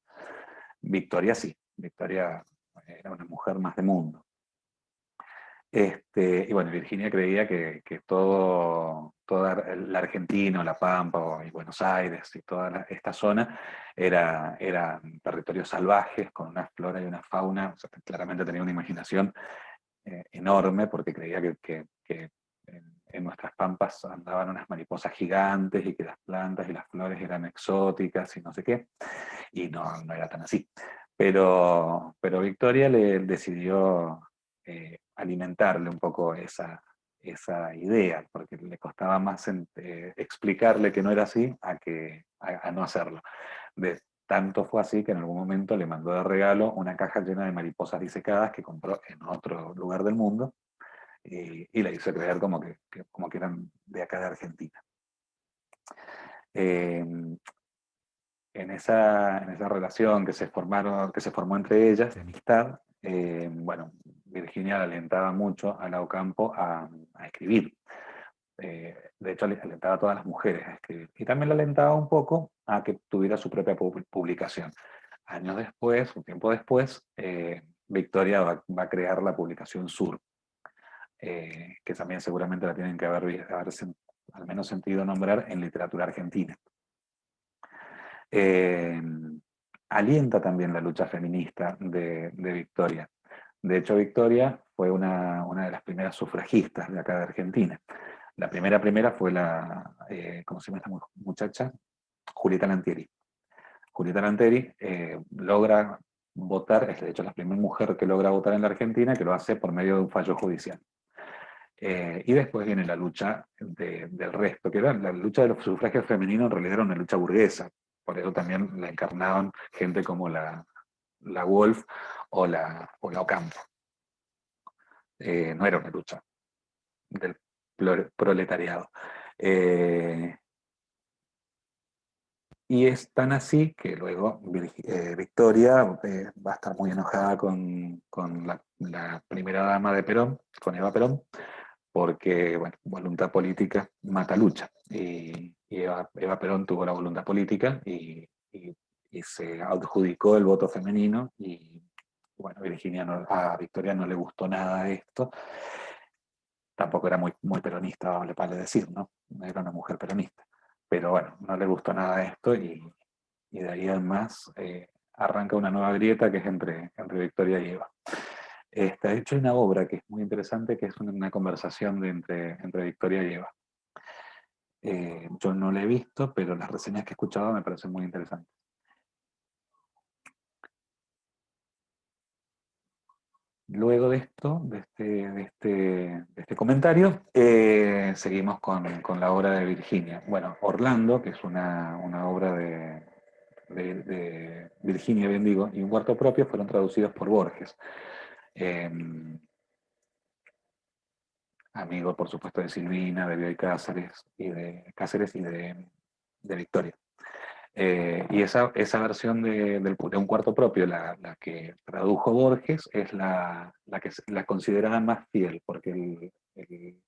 Victoria sí, Victoria era una mujer más de mundo. Y bueno, Virginia creía que toda la Argentina, La Pampa y Buenos Aires y toda esta zona eran territorios salvajes con una flora y una fauna. O sea, claramente tenía una imaginación enorme, porque creía que en nuestras pampas andaban unas mariposas gigantes y que las plantas y las flores eran exóticas y no sé qué, y no era tan así. Pero Victoria le decidió alimentarle un poco esa idea, porque le costaba más explicarle que no era así a no hacerlo. Tanto fue así que en algún momento le mandó de regalo una caja llena de mariposas disecadas que compró en otro lugar del mundo, y le hizo creer como que eran de acá de Argentina. En esa relación que se formó entre ellas, de amistad, bueno, Virginia le alentaba mucho a Lao Campo a escribir. De hecho, le alentaba a todas las mujeres a escribir. Y también le alentaba un poco a que tuviera su propia publicación. Años después, un tiempo después, Victoria va a crear la publicación Sur, que también seguramente la tienen que haber al menos sentido nombrar en literatura argentina. Alienta también la lucha feminista de Victoria. De hecho, Victoria fue una de las primeras sufragistas de acá de Argentina. La primera fue ¿cómo se llama esta muchacha? Julieta Lantieri. Julieta Lantieri logra votar, es de hecho la primera mujer que logra votar en la Argentina, que lo hace por medio de un fallo judicial. Y después viene la lucha del resto, que era la lucha de los sufragios femeninos, en realidad era una lucha burguesa. Por eso también la encarnaban gente como la Wolf o la Ocampo. No era una lucha del proletariado. Y es tan así que luego Victoria va a estar muy enojada con la primera dama de Perón, con Eva Perón, porque, bueno, voluntad política mata lucha. Y Eva Perón tuvo la voluntad política y se adjudicó el voto femenino, y bueno, a Victoria no le gustó nada esto. Tampoco era muy peronista, vale decir, ¿no? Era una mujer peronista. Pero bueno, no le gustó nada esto, y de ahí en más arranca una nueva grieta que es entre Victoria y Eva. Está hecho una obra que es muy interesante, que es una conversación entre Victoria y Eva. Yo no la he visto, pero las reseñas que he escuchado me parecen muy interesantes. Luego de esto, de este comentario, seguimos con la obra de Virginia. Bueno, Orlando, que es una obra de Virginia, bien digo, y Un cuarto propio, fueron traducidos por Borges. Amigo, por supuesto, de Silvina, de Bioy Cáceres y de Victoria. Y esa versión de Un cuarto propio, la que tradujo Borges, es la que la considerada más fiel, porque el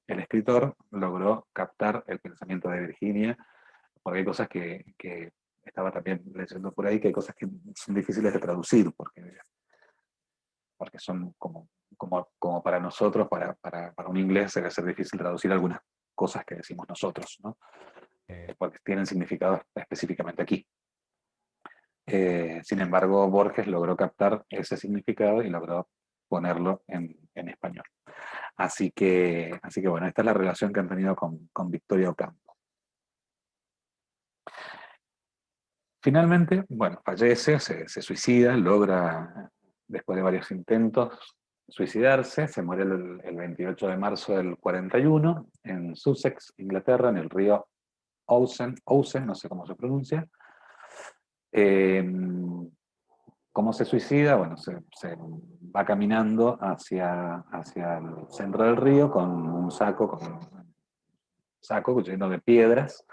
escritor logró captar el pensamiento de Virginia, porque hay cosas que estaba también leyendo por ahí, que hay cosas que son difíciles de traducir, porque son como para nosotros, para un inglés, debe ser difícil traducir algunas cosas que decimos nosotros, ¿no? Porque tienen significado específicamente aquí. Sin embargo, Borges logró captar ese significado y logró ponerlo en español. Así que bueno, esta es la relación que han tenido con Victoria Ocampo. Finalmente, bueno, fallece, se suicida, logra, después de varios intentos, suicidarse. Se muere el 28 de marzo del 41 en Sussex, Inglaterra, en el río Ouse, no sé cómo se pronuncia. ¿Cómo se suicida? Bueno, se va caminando hacia el centro del río con un saco lleno de piedras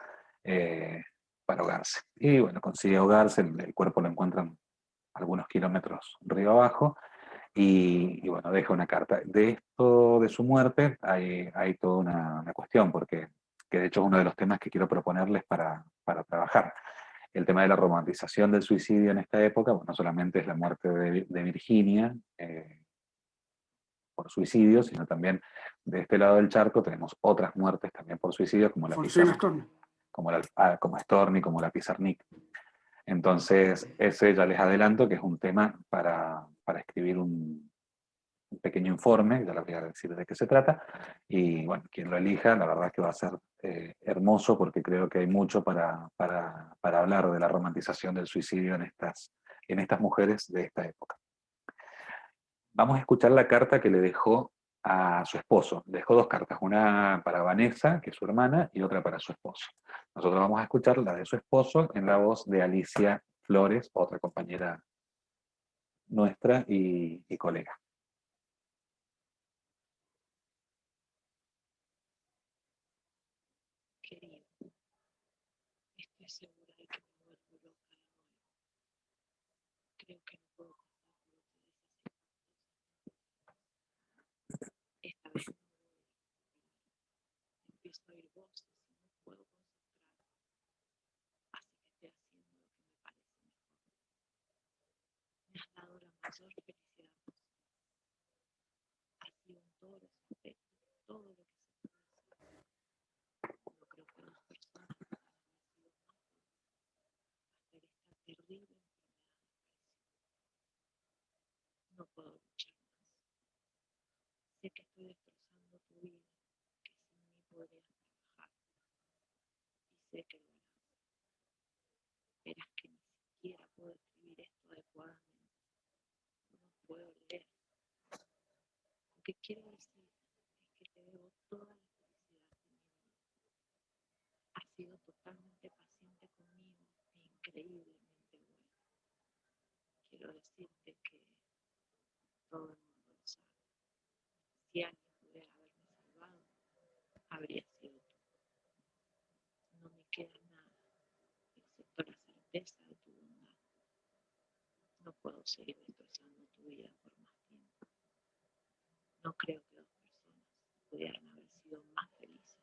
para ahogarse. Y bueno, consigue ahogarse, el cuerpo lo encuentran algunos kilómetros río abajo, y bueno, deja una carta. De esto, de su muerte, hay toda una cuestión, porque que de hecho es uno de los temas que quiero proponerles para trabajar. El tema de la romantización del suicidio en esta época, bueno, no solamente es la muerte de Virginia por suicidio, sino también de este lado del charco tenemos otras muertes también por suicidio, como la Pizarnik, como Storni, como la Pizarnik. Entonces, ese ya les adelanto que es un tema para escribir un pequeño informe, ya les voy a decir de qué se trata, y bueno, quien lo elija, la verdad es que va a ser hermoso, porque creo que hay mucho para hablar de la romantización del suicidio en estas mujeres de esta época. Vamos a escuchar la carta que le dejó a su esposo. Le dejó 2 cartas, una para Vanessa, que es su hermana, y otra para su esposo. Nosotros vamos a escuchar la de su esposo en la voz de Alicia Flores, otra compañera nuestra y colega. Querido, estoy segura de que me vuelvo loca de nuevo. Creo que no puedo contar con ustedes. Esta vez no me voy a recuperar. Empiezo a oír voces y no puedo concentrar. Así que estoy haciendo lo que me parece mejor. Me has dado la mayor felicidad posible. Has sido en todos los aspectos, todo lo que se puede hacer. No creo que 2 personas puedan haber sido más hasta esta terrible enfermedad de depresión. No puedo luchar más. Sé que estoy destrozando tu vida, que sin mí podrías trabajar. Y sé que lo harás. Verás que ni siquiera puedo escribir esto adecuadamente. No puedo leer. Lo que quiero decir es que te debo toda la felicidad de mi vida. Has sido totalmente paciente conmigo e increíblemente bueno. Quiero decirte que todo el mundo lo sabe. Si alguien pudiera haberme salvado, habría sido tú. No me queda nada, excepto la certeza de tu bondad. No puedo seguir destrozando tu vida por más tiempo. No creo que 2 personas pudieran haber sido más felices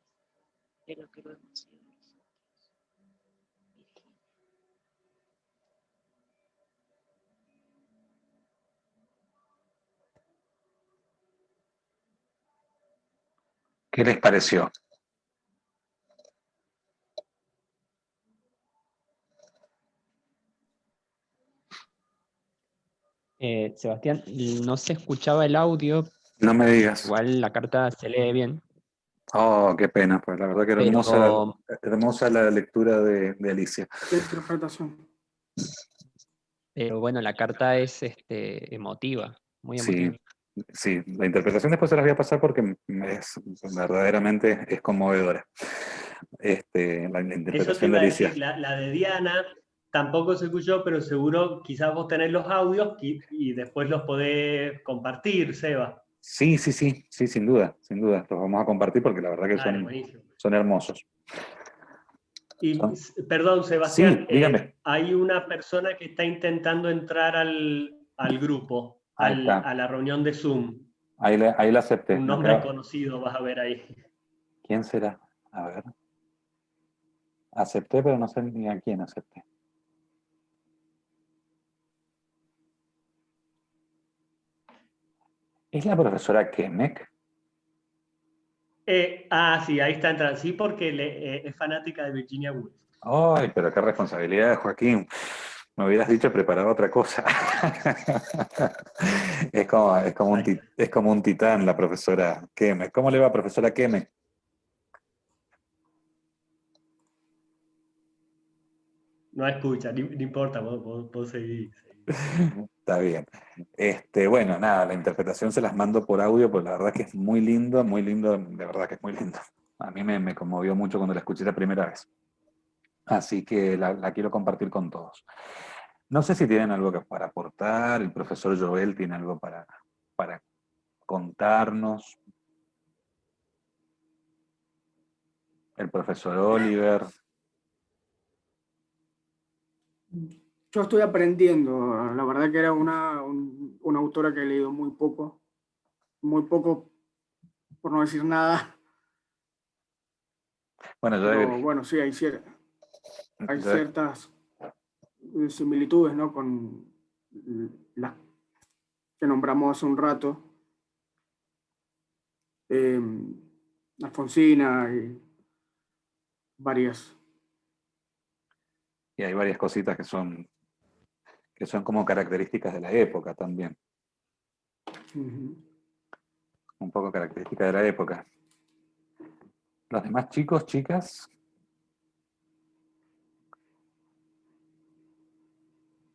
de lo que lo hemos sido nosotros. Virginia. ¿Qué les pareció? Sebastián, no se escuchaba el audio, No me digas. igual la carta se lee bien, Oh, qué pena, pues la verdad que era pero hermosa la lectura de Alicia. Qué interpretación. bueno, la carta es emotiva, muy Sí, emotiva. sí, la interpretación después se las voy a pasar porque verdaderamente es conmovedora. La Eso te interpretación de iba a Alicia. decir, la de Diana tampoco se escuchó, pero seguro quizás vos tenés los audios y después los podés compartir, Seba. Sí, sin duda, los vamos a compartir porque la verdad que Dale, buenísimo. son hermosos. Y, perdón, Sí, Sebastián, dígame. hay una persona que está intentando entrar al grupo, Ahí está. a la reunión de Zoom. Ahí la acepté. Un nombre conocido vas a ver ahí. ¿Quién será? A ver. Acepté, pero no sé ni a quién acepté. ¿Es la profesora Kemek? Sí, ahí está entrando. Sí, porque es fanática de Virginia Woolf. Ay, pero qué responsabilidad, Joaquín. Me hubieras dicho preparar otra cosa. es como un titán la profesora Kemek. ¿Cómo le va, profesora Kemek? No escucha, no importa, vos seguís. Está bien. Bueno, nada, la interpretación se las mando por audio, pues la verdad que es muy lindo, de verdad que es muy lindo. A mí me conmovió mucho cuando la escuché la primera vez. Así que la quiero compartir con todos. No sé si tienen algo para aportar, el profesor Joel tiene algo para contarnos, el profesor Oliver. Yo estoy aprendiendo, la verdad que era una autora que he leído muy poco por no decir nada. Bueno, pero bueno, sí, hay ciertas similitudes, ¿no? Con las que nombramos hace un rato. Alfonsina y varias. Y hay varias cositas que son como características de la época también. Uh-huh. un poco característica de la época. Los demás chicos, chicas,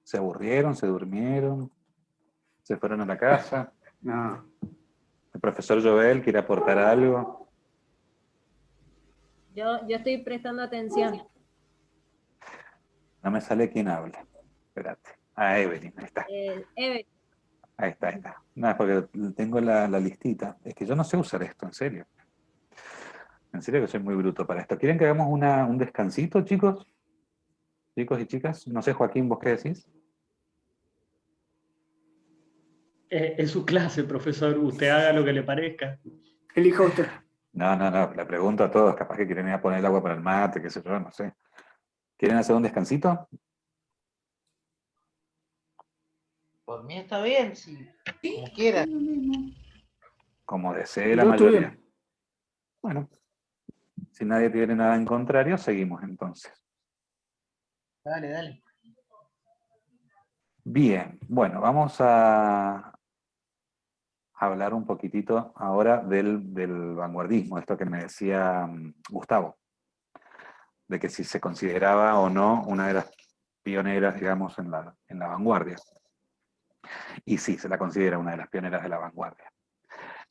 ¿se aburrieron, se durmieron, se fueron a la casa? No. ¿El profesor Joel quiere aportar algo? Yo estoy prestando atención. No me sale quién habla. Espérate. Ah, Evelyn, ahí está. Eve, Ahí está, ahí está. No, es porque tengo la listita. Es que yo no sé usar esto, en serio. En serio que soy muy bruto para esto. ¿Quieren que hagamos un descansito, chicos? Chicos y chicas. No sé, Joaquín, ¿vos qué decís? Es su clase, profesor. Usted haga lo que le parezca. Elija usted. No, le pregunto a todos. Capaz que quieren ir a poner el agua para el mate, qué sé yo, no sé. ¿Quieren hacer un descansito? Por mí está bien, sí. Como quieras. Como desee la Yo estoy mayoría. bien. Bueno, si nadie tiene nada en contrario, seguimos entonces. Dale, dale. Bien, bueno, vamos a hablar un poquitito ahora del vanguardismo, esto que me decía Gustavo, de que si se consideraba o no una de las pioneras, digamos, en la vanguardia. Y sí, se la considera una de las pioneras de la vanguardia.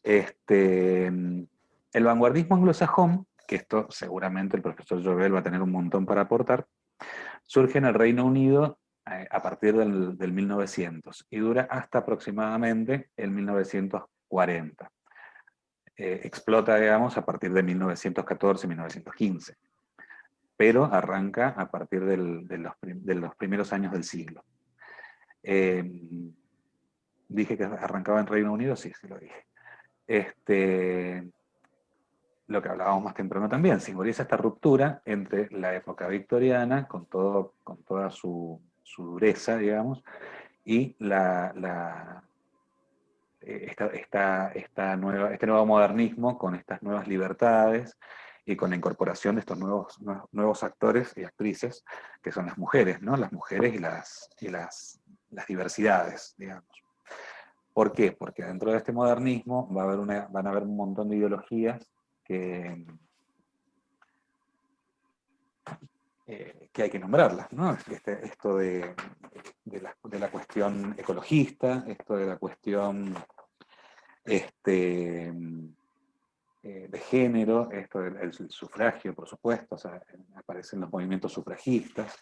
El vanguardismo anglosajón, que esto seguramente el profesor Jovel va a tener un montón para aportar, surge en el Reino Unido a partir del 1900 y dura hasta aproximadamente el 1940. Explota, digamos, a partir de 1914-1915, pero arranca a partir de los primeros años del siglo. Dije que arrancaba en Reino Unido, sí, sí lo dije. Lo que hablábamos más temprano también, simboliza esta ruptura entre la época victoriana, con toda su dureza, digamos, y este nuevo modernismo con estas nuevas libertades y con la incorporación de estos nuevos actores y actrices, que son las mujeres, ¿no? Las mujeres y las diversidades, digamos. ¿Por qué? Porque dentro de este modernismo van a haber un montón de ideologías que hay que nombrarlas, ¿no? Esto de la cuestión ecologista, esto de la cuestión de género, esto del sufragio, por supuesto, o sea, aparecen los movimientos sufragistas,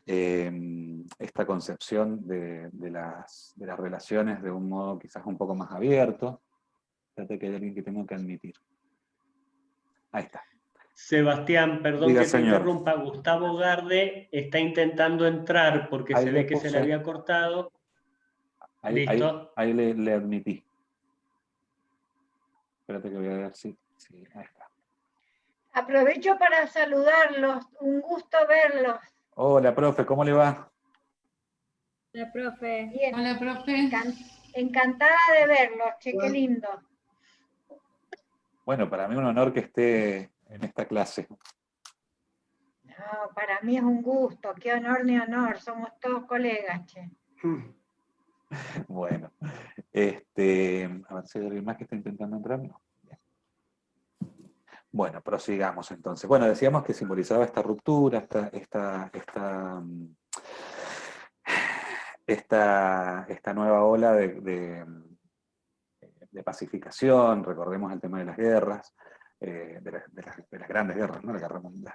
esta concepción de las relaciones de un modo quizás un poco más abierto. Fíjate que hay alguien que tengo que admitir. Ahí está. Sebastián, perdón Diga, que te señor. interrumpa. Gustavo Garde está intentando entrar porque Ahí se le ve que se le puse. había cortado. Listo. Ahí le admití. Espérate que voy a ver si ahí está. Aprovecho para saludarlos, un gusto verlos. Hola, profe, ¿cómo le va? hola, profe. Bien. Hola, profe. Encantada de verlos, che, qué lindo. Bueno, para mí un honor que esté en esta clase. No, para mí es un gusto, qué honor ni honor, somos todos colegas, che. Bueno, a ver si hay alguien más que está intentando entrar. No. Bueno, prosigamos entonces. Bueno, decíamos que simbolizaba esta ruptura, esta nueva ola de pacificación. Recordemos el tema de las guerras, de las grandes guerras, ¿no? Las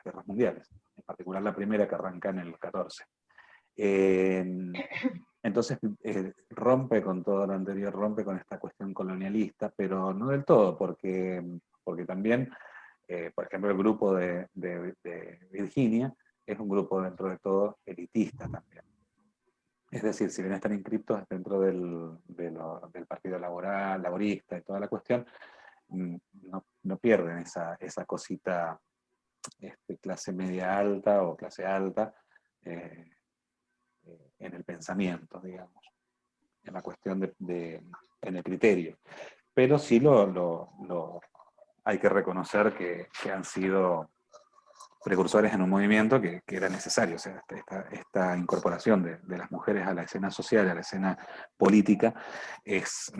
guerras mundiales, en particular la primera que arranca en el 14. Entonces rompe con todo lo anterior, rompe con esta cuestión colonialista, pero no del todo, porque también, por ejemplo, el grupo de Virginia es un grupo dentro de todo elitista también. Es decir, si bien están inscriptos dentro del Partido Laborista y toda la cuestión, no pierden esa cosita clase media alta o clase alta en el pensamiento, digamos, en la cuestión en el criterio. Pero sí hay que reconocer que han sido precursores en un movimiento que era necesario. O sea, esta incorporación de las mujeres a la escena social, a la escena política, es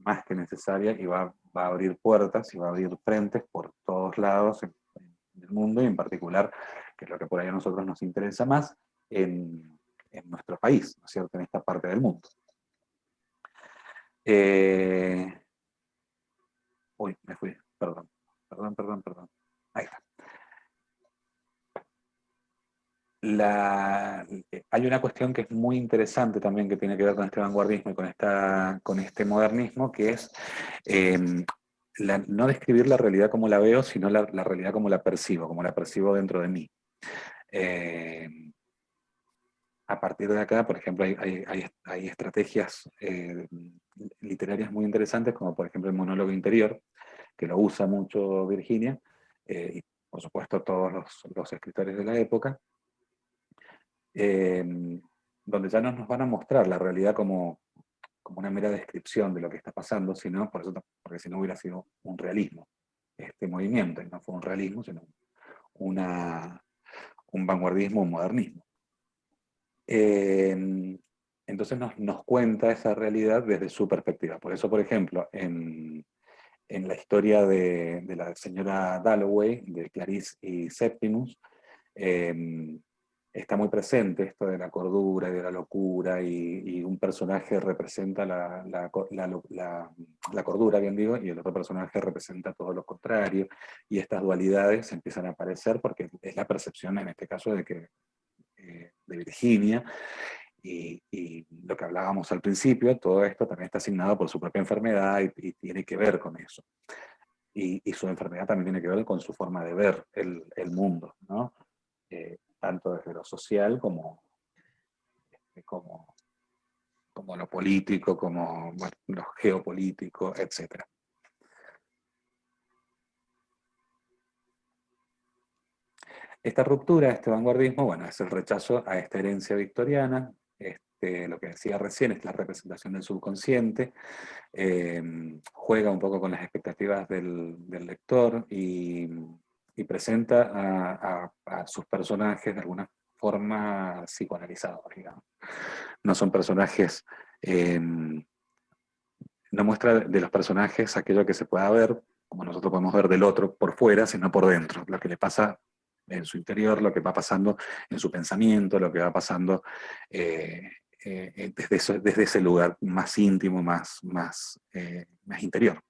más que necesaria y va a abrir puertas y va a abrir frentes por todos lados en el mundo, y en particular, que es lo que por ahí a nosotros nos interesa más, en nuestro país, ¿no es cierto?, en esta parte del mundo. Uy, me fui, perdón. Ahí está. Hay una cuestión que es muy interesante también, que tiene que ver con este vanguardismo y con este modernismo, que es no describir la realidad como la veo, sino la realidad como la percibo dentro de mí. A partir de acá, por ejemplo, hay estrategias literarias muy interesantes, como por ejemplo el monólogo interior, que lo usa mucho Virginia, y por supuesto todos los escritores de la época, donde ya no nos van a mostrar la realidad como una mera descripción de lo que está pasando, sino, porque si no hubiera sido un realismo este movimiento, y no fue un realismo, sino un vanguardismo, un modernismo. Entonces nos cuenta esa realidad desde su perspectiva. Por eso, por ejemplo, en la historia de la señora Dalloway, de Clarice y Septimus, está muy presente esto de la cordura y de la locura, y un personaje representa la cordura, bien digo, y el otro personaje representa todo lo contrario, y estas dualidades empiezan a aparecer porque es la percepción, en este caso, de Virginia, y lo que hablábamos al principio, todo esto también está asignado por su propia enfermedad y tiene que ver con eso. Y su enfermedad también tiene que ver con su forma de ver el mundo, ¿no? Tanto desde lo social como lo político, como lo geopolítico, etc. Esta ruptura, este vanguardismo, bueno, es el rechazo a esta herencia victoriana, lo que decía recién, es la representación del subconsciente, juega un poco con las expectativas del lector y presenta a sus personajes de alguna forma psicoanalizados, digamos. No son personajes, no muestra de los personajes aquello que se pueda ver, como nosotros podemos ver del otro por fuera, sino por dentro, lo que le pasa en su interior, lo que va pasando en su pensamiento, lo que va pasando desde ese lugar más íntimo, más interior.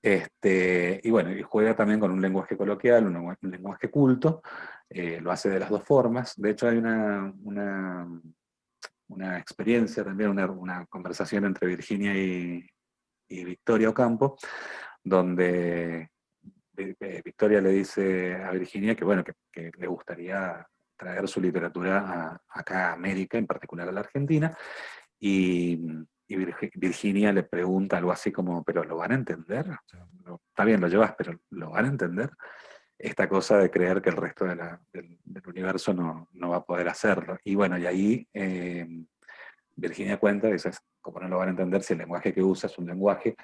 Y bueno, y juega también con un lenguaje coloquial, un lenguaje culto, lo hace de las dos formas. De hecho, hay una experiencia también, una conversación entre Virginia y Victoria Ocampo, donde Victoria le dice a Virginia que, bueno, que le gustaría traer su literatura acá a América, en particular a la Argentina, y Virginia le pregunta algo así como, ¿pero lo van a entender? O sea, está bien, lo llevas, pero ¿lo van a entender? Esta cosa de creer que el resto del universo no va a poder hacerlo. Y bueno, y ahí Virginia cuenta, dice, ¿cómo no lo van a entender si el lenguaje que usa es un lenguaje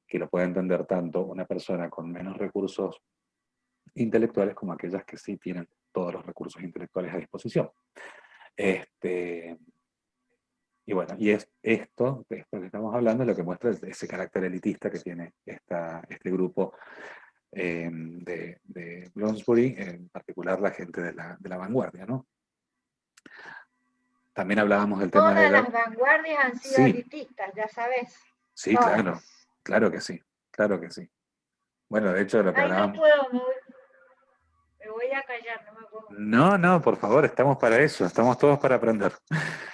que lo puede entender tanto una persona con menos recursos intelectuales como aquellas que sí tienen todos los recursos intelectuales a disposición? Y bueno, y esto que estamos hablando es lo que muestra ese carácter elitista que tiene este grupo de Bloomsbury, en particular la gente de la vanguardia, ¿no? También hablábamos del tema de Todas las vanguardias han sido elitistas, ya sabes. Sí, todas. claro que sí, claro que sí. Bueno, de hecho, lo que hablábamos... No puedo, me voy a callar, no me puedo. No, por favor, estamos para eso, estamos todos para aprender.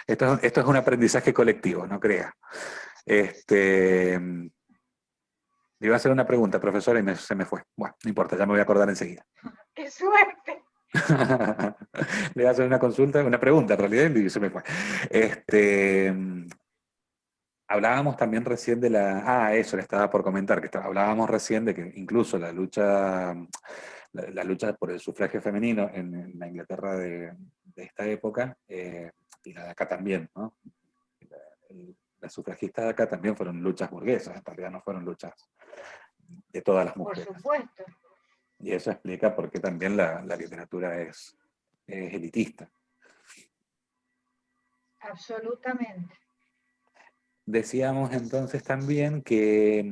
Esto es un aprendizaje colectivo, no crea. Le iba a hacer una pregunta, profesora, y se me fue. Bueno, no importa, ya me voy a acordar enseguida. ¡Qué suerte! Le iba a hacer una pregunta en realidad, y se me fue. Hablábamos también recién de eso le estaba por comentar, que hablábamos recién de que incluso la lucha por el sufragio femenino en la Inglaterra de esta época, y la de acá también, ¿no? Las sufragistas de acá también fueron luchas burguesas, en realidad no fueron luchas de todas las mujeres. Por supuesto. Y eso explica por qué también la literatura es elitista. Absolutamente. decíamos entonces también que,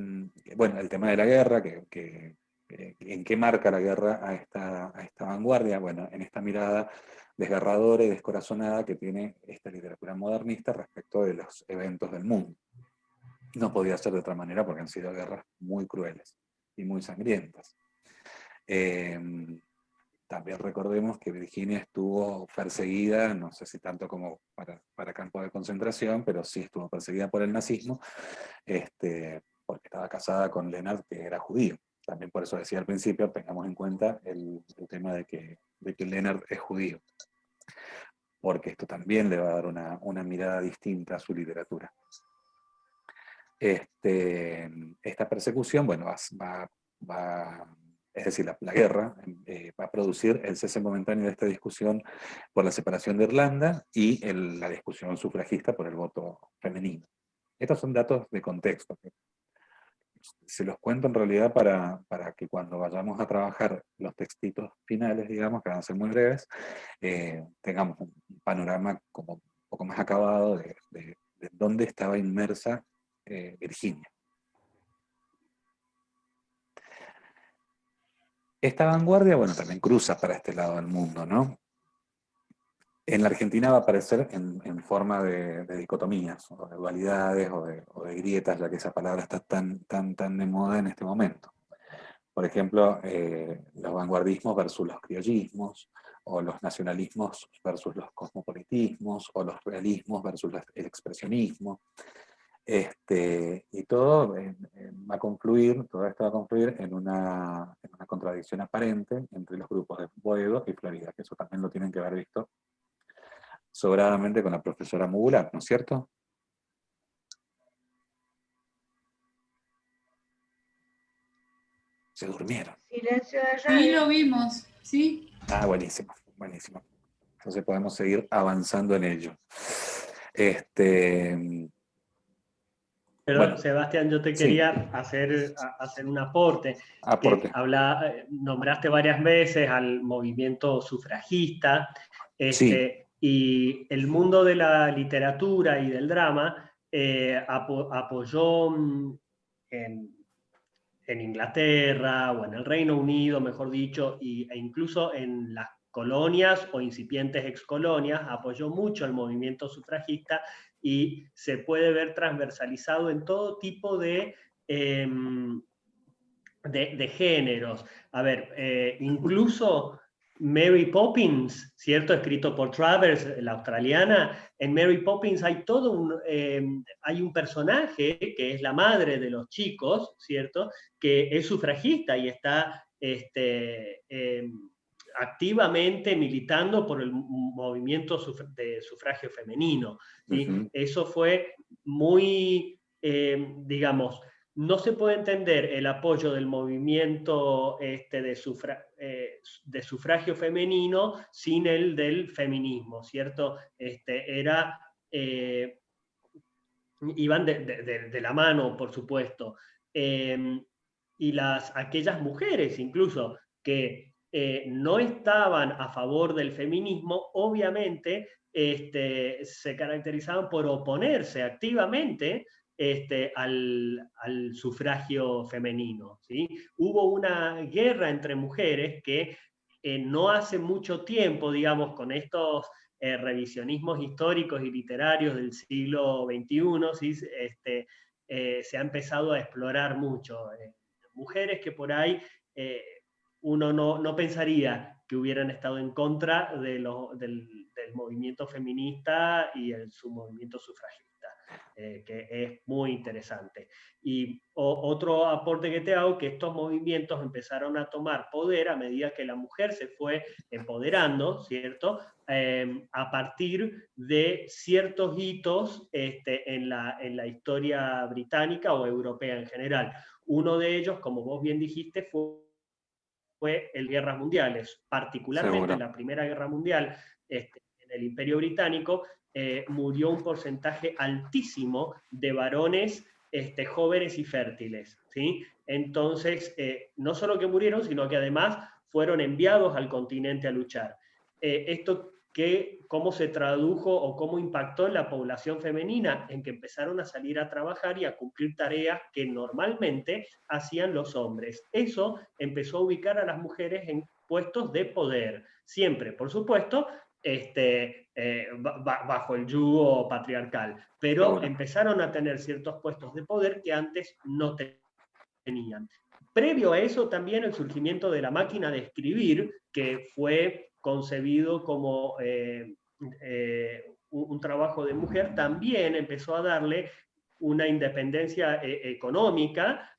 bueno, el tema de la guerra, en qué marca la guerra a esta vanguardia, bueno, en esta mirada desgarradora y descorazonada que tiene esta literatura modernista respecto de los eventos del mundo. No podía ser de otra manera porque han sido guerras muy crueles y muy sangrientas. También recordemos que Virginia estuvo perseguida, no sé si tanto como para campos de concentración, pero sí estuvo perseguida por el nazismo, porque estaba casada con Leonard, que era judío. También por eso decía al principio, tengamos en cuenta el tema de que Leonard es judío, porque esto también le va a dar una mirada distinta a su literatura. Esta persecución, bueno, es decir, la guerra va a producir el cese momentáneo de esta discusión por la separación de Irlanda y la discusión sufragista por el voto femenino. Estos son datos de contexto. Se los cuento en realidad para que cuando vayamos a trabajar los textitos finales, digamos, que van a ser muy breves, tengamos un panorama como un poco más acabado de dónde estaba inmersa Virginia. Esta vanguardia, bueno, también cruza para este lado del mundo, ¿no? En la Argentina va a aparecer en forma de dicotomías, o de dualidades, o de grietas, ya que esa palabra está tan de moda en este momento. Por ejemplo, los vanguardismos versus los criollismos, o los nacionalismos versus los cosmopolitismos, o los realismos versus el expresionismo. Y todo va a confluir, todo esto va a confluir en una contradicción aparente entre los grupos de Boedo y Florida, que eso también lo tienen que haber visto sobradamente con la profesora Mugulat, ¿no es cierto? Se durmieron. Silencio de Sí, radio. lo vimos, sí. Ah, buenísimo, buenísimo. Entonces podemos seguir avanzando en ello. Perdón, Bueno, Sebastián, yo te sí. quería hacer un aporte. Aporte. Nombraste varias veces al movimiento sufragista, Sí. y el mundo de la literatura y del drama apoyó en Inglaterra o en el Reino Unido, mejor dicho, e incluso en las colonias o incipientes excolonias, apoyó mucho el movimiento sufragista y se puede ver transversalizado en todo tipo de géneros. A ver, incluso Mary Poppins, ¿cierto? Escrito por Travers, la australiana. En Mary Poppins hay hay un personaje que es la madre de los chicos, ¿cierto? Que es sufragista y está activamente militando por el movimiento de sufragio femenino, ¿sí? Eso fue muy, digamos, no se puede entender el apoyo del movimiento de sufragio femenino sin el del feminismo, ¿cierto? Iban de la mano, por supuesto. Y aquellas mujeres incluso que no estaban a favor del feminismo, obviamente se caracterizaban por oponerse activamente al sufragio femenino, ¿sí? Hubo una guerra entre mujeres que no hace mucho tiempo, digamos, con estos revisionismos históricos y literarios del siglo XXI, ¿sí? Se ha empezado a explorar mucho. Mujeres que por ahí uno no pensaría que hubieran estado en contra del movimiento feminista y su movimiento sufragista. Que es muy interesante. Y otro aporte que te hago, que estos movimientos empezaron a tomar poder a medida que la mujer se fue empoderando, ¿cierto? A partir de ciertos hitos en la historia británica o europea en general. Uno de ellos, como vos bien dijiste, fue el Guerras Mundiales, particularmente en la Primera Guerra Mundial, en el Imperio Británico, murió un porcentaje altísimo de varones jóvenes y fértiles, ¿sí? Entonces, no solo que murieron, sino que además fueron enviados al continente a luchar. Esto cómo se tradujo o cómo impactó en la población femenina, en que empezaron a salir a trabajar y a cumplir tareas que normalmente hacían los hombres. Eso empezó a ubicar a las mujeres en puestos de poder, siempre, por supuesto, bajo el yugo patriarcal, pero empezaron a tener ciertos puestos de poder que antes no tenían. Previo a eso también el surgimiento de la máquina de escribir, que fue concebido como un trabajo de mujer, también empezó a darle una independencia económica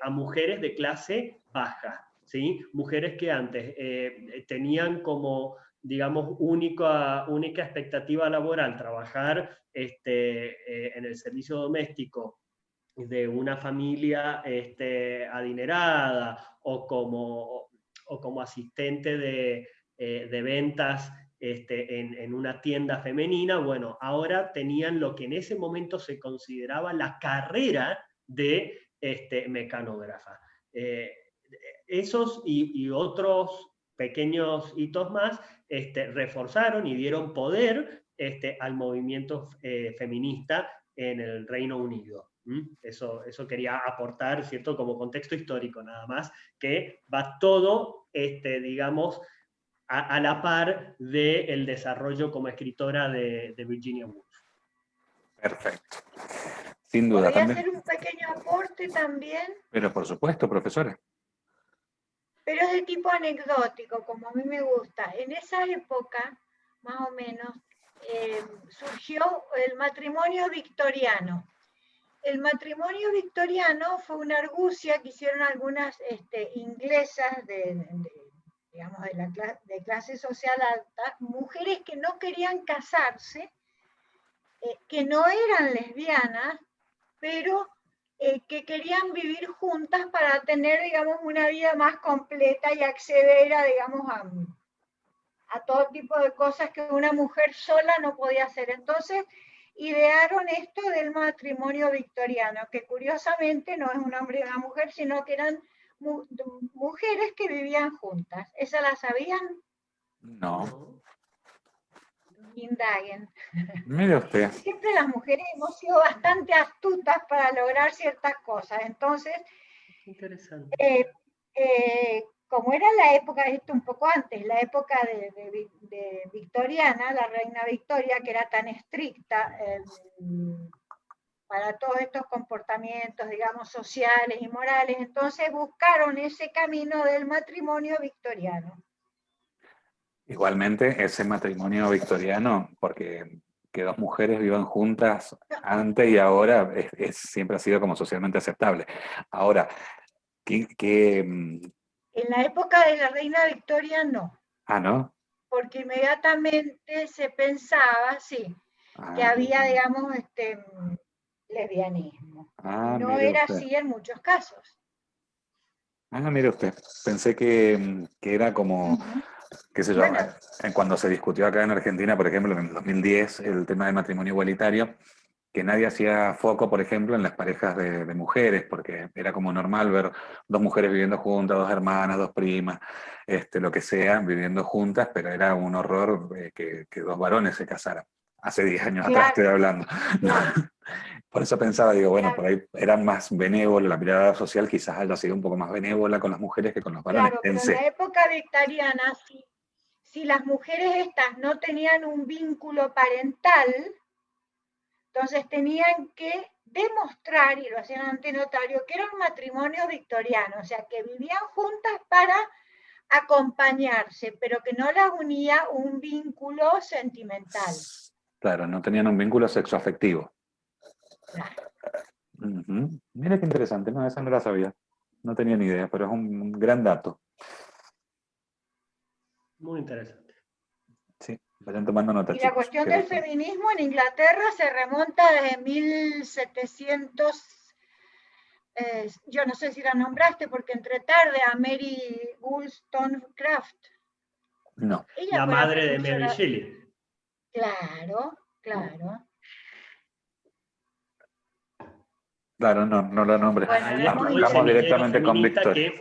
a mujeres de clase baja, ¿sí? Mujeres que antes tenían como, digamos, única expectativa laboral trabajar en el servicio doméstico de una familia adinerada o como asistente de ventas en una tienda femenina. Bueno, ahora tenían lo que en ese momento se consideraba la carrera de mecanógrafa. Esos y otros pequeños hitos más reforzaron y dieron poder al movimiento feminista en el Reino Unido. Eso quería aportar, ¿cierto? Como contexto histórico nada más, que va todo, digamos, a la par del desarrollo como escritora de Virginia Woolf. Perfecto. Sin duda. ¿Podría También. hacer un pequeño aporte también? Pero por supuesto, profesora. Pero es de tipo anecdótico, como a mí me gusta. En esa época, más o menos, surgió el matrimonio victoriano. El matrimonio victoriano fue una argucia que hicieron algunas inglesas digamos, de clase social alta, mujeres que no querían casarse, que no eran lesbianas, pero que querían vivir juntas para tener, digamos, una vida más completa y acceder a, digamos, a todo tipo de cosas que una mujer sola no podía hacer. Entonces, idearon esto del matrimonio victoriano, que curiosamente no es un hombre y una mujer, sino que eran mujeres que vivían juntas. ¿Esa la sabían? No. Indaguen. Mire usted. Siempre las mujeres hemos sido bastante astutas para lograr ciertas cosas. Entonces, interesante. Como era la época, esto un poco antes, la época de Victoriana, la reina Victoria, que era tan estricta para todos estos comportamientos, digamos, sociales y morales, entonces buscaron ese camino del matrimonio victoriano. Igualmente, ese matrimonio victoriano, porque que dos mujeres vivan juntas antes y ahora, siempre ha sido como socialmente aceptable. Ahora, en la época de la reina Victoria no. Ah, ¿no? Porque inmediatamente se pensaba, sí, que había, digamos, lesbianismo. No era así en muchos casos. Ah, mire usted, pensé que era como, qué sé yo, Bueno. cuando se discutió acá en Argentina, por ejemplo, en el 2010, el tema del matrimonio igualitario, que nadie hacía foco, por ejemplo, en las parejas de mujeres, porque era como normal ver dos mujeres viviendo juntas, dos hermanas, dos primas, lo que sea, viviendo juntas, pero era un horror que dos varones se casaran. Hace 10 años atrás estoy hablando. Claro. Por eso pensaba, digo, bueno, por ahí era más benévola, la mirada social quizás haya sido un poco más benévola con las mujeres que con los varones. Claro, pero en la época victoriana, si las mujeres estas no tenían un vínculo parental, entonces tenían que demostrar, y lo hacían ante notario, que era un matrimonio victoriano, o sea, que vivían juntas para acompañarse, pero que no las unía un vínculo sentimental. Claro, no tenían un vínculo sexoafectivo. Claro. Mira qué interesante, no, esa no la sabía. No tenía ni idea, pero es un gran dato. Muy interesante. Sí, vayan tomando nota, Y chicos. la cuestión del feminismo en Inglaterra se remonta desde 1700, yo no sé si la nombraste porque entré tarde, a Mary Wollstonecraft. No. Ella La fue madre de precursora. Mary Shelley. Claro, claro. Claro, no lo nombré. Bueno, arrancamos directamente con Victoria.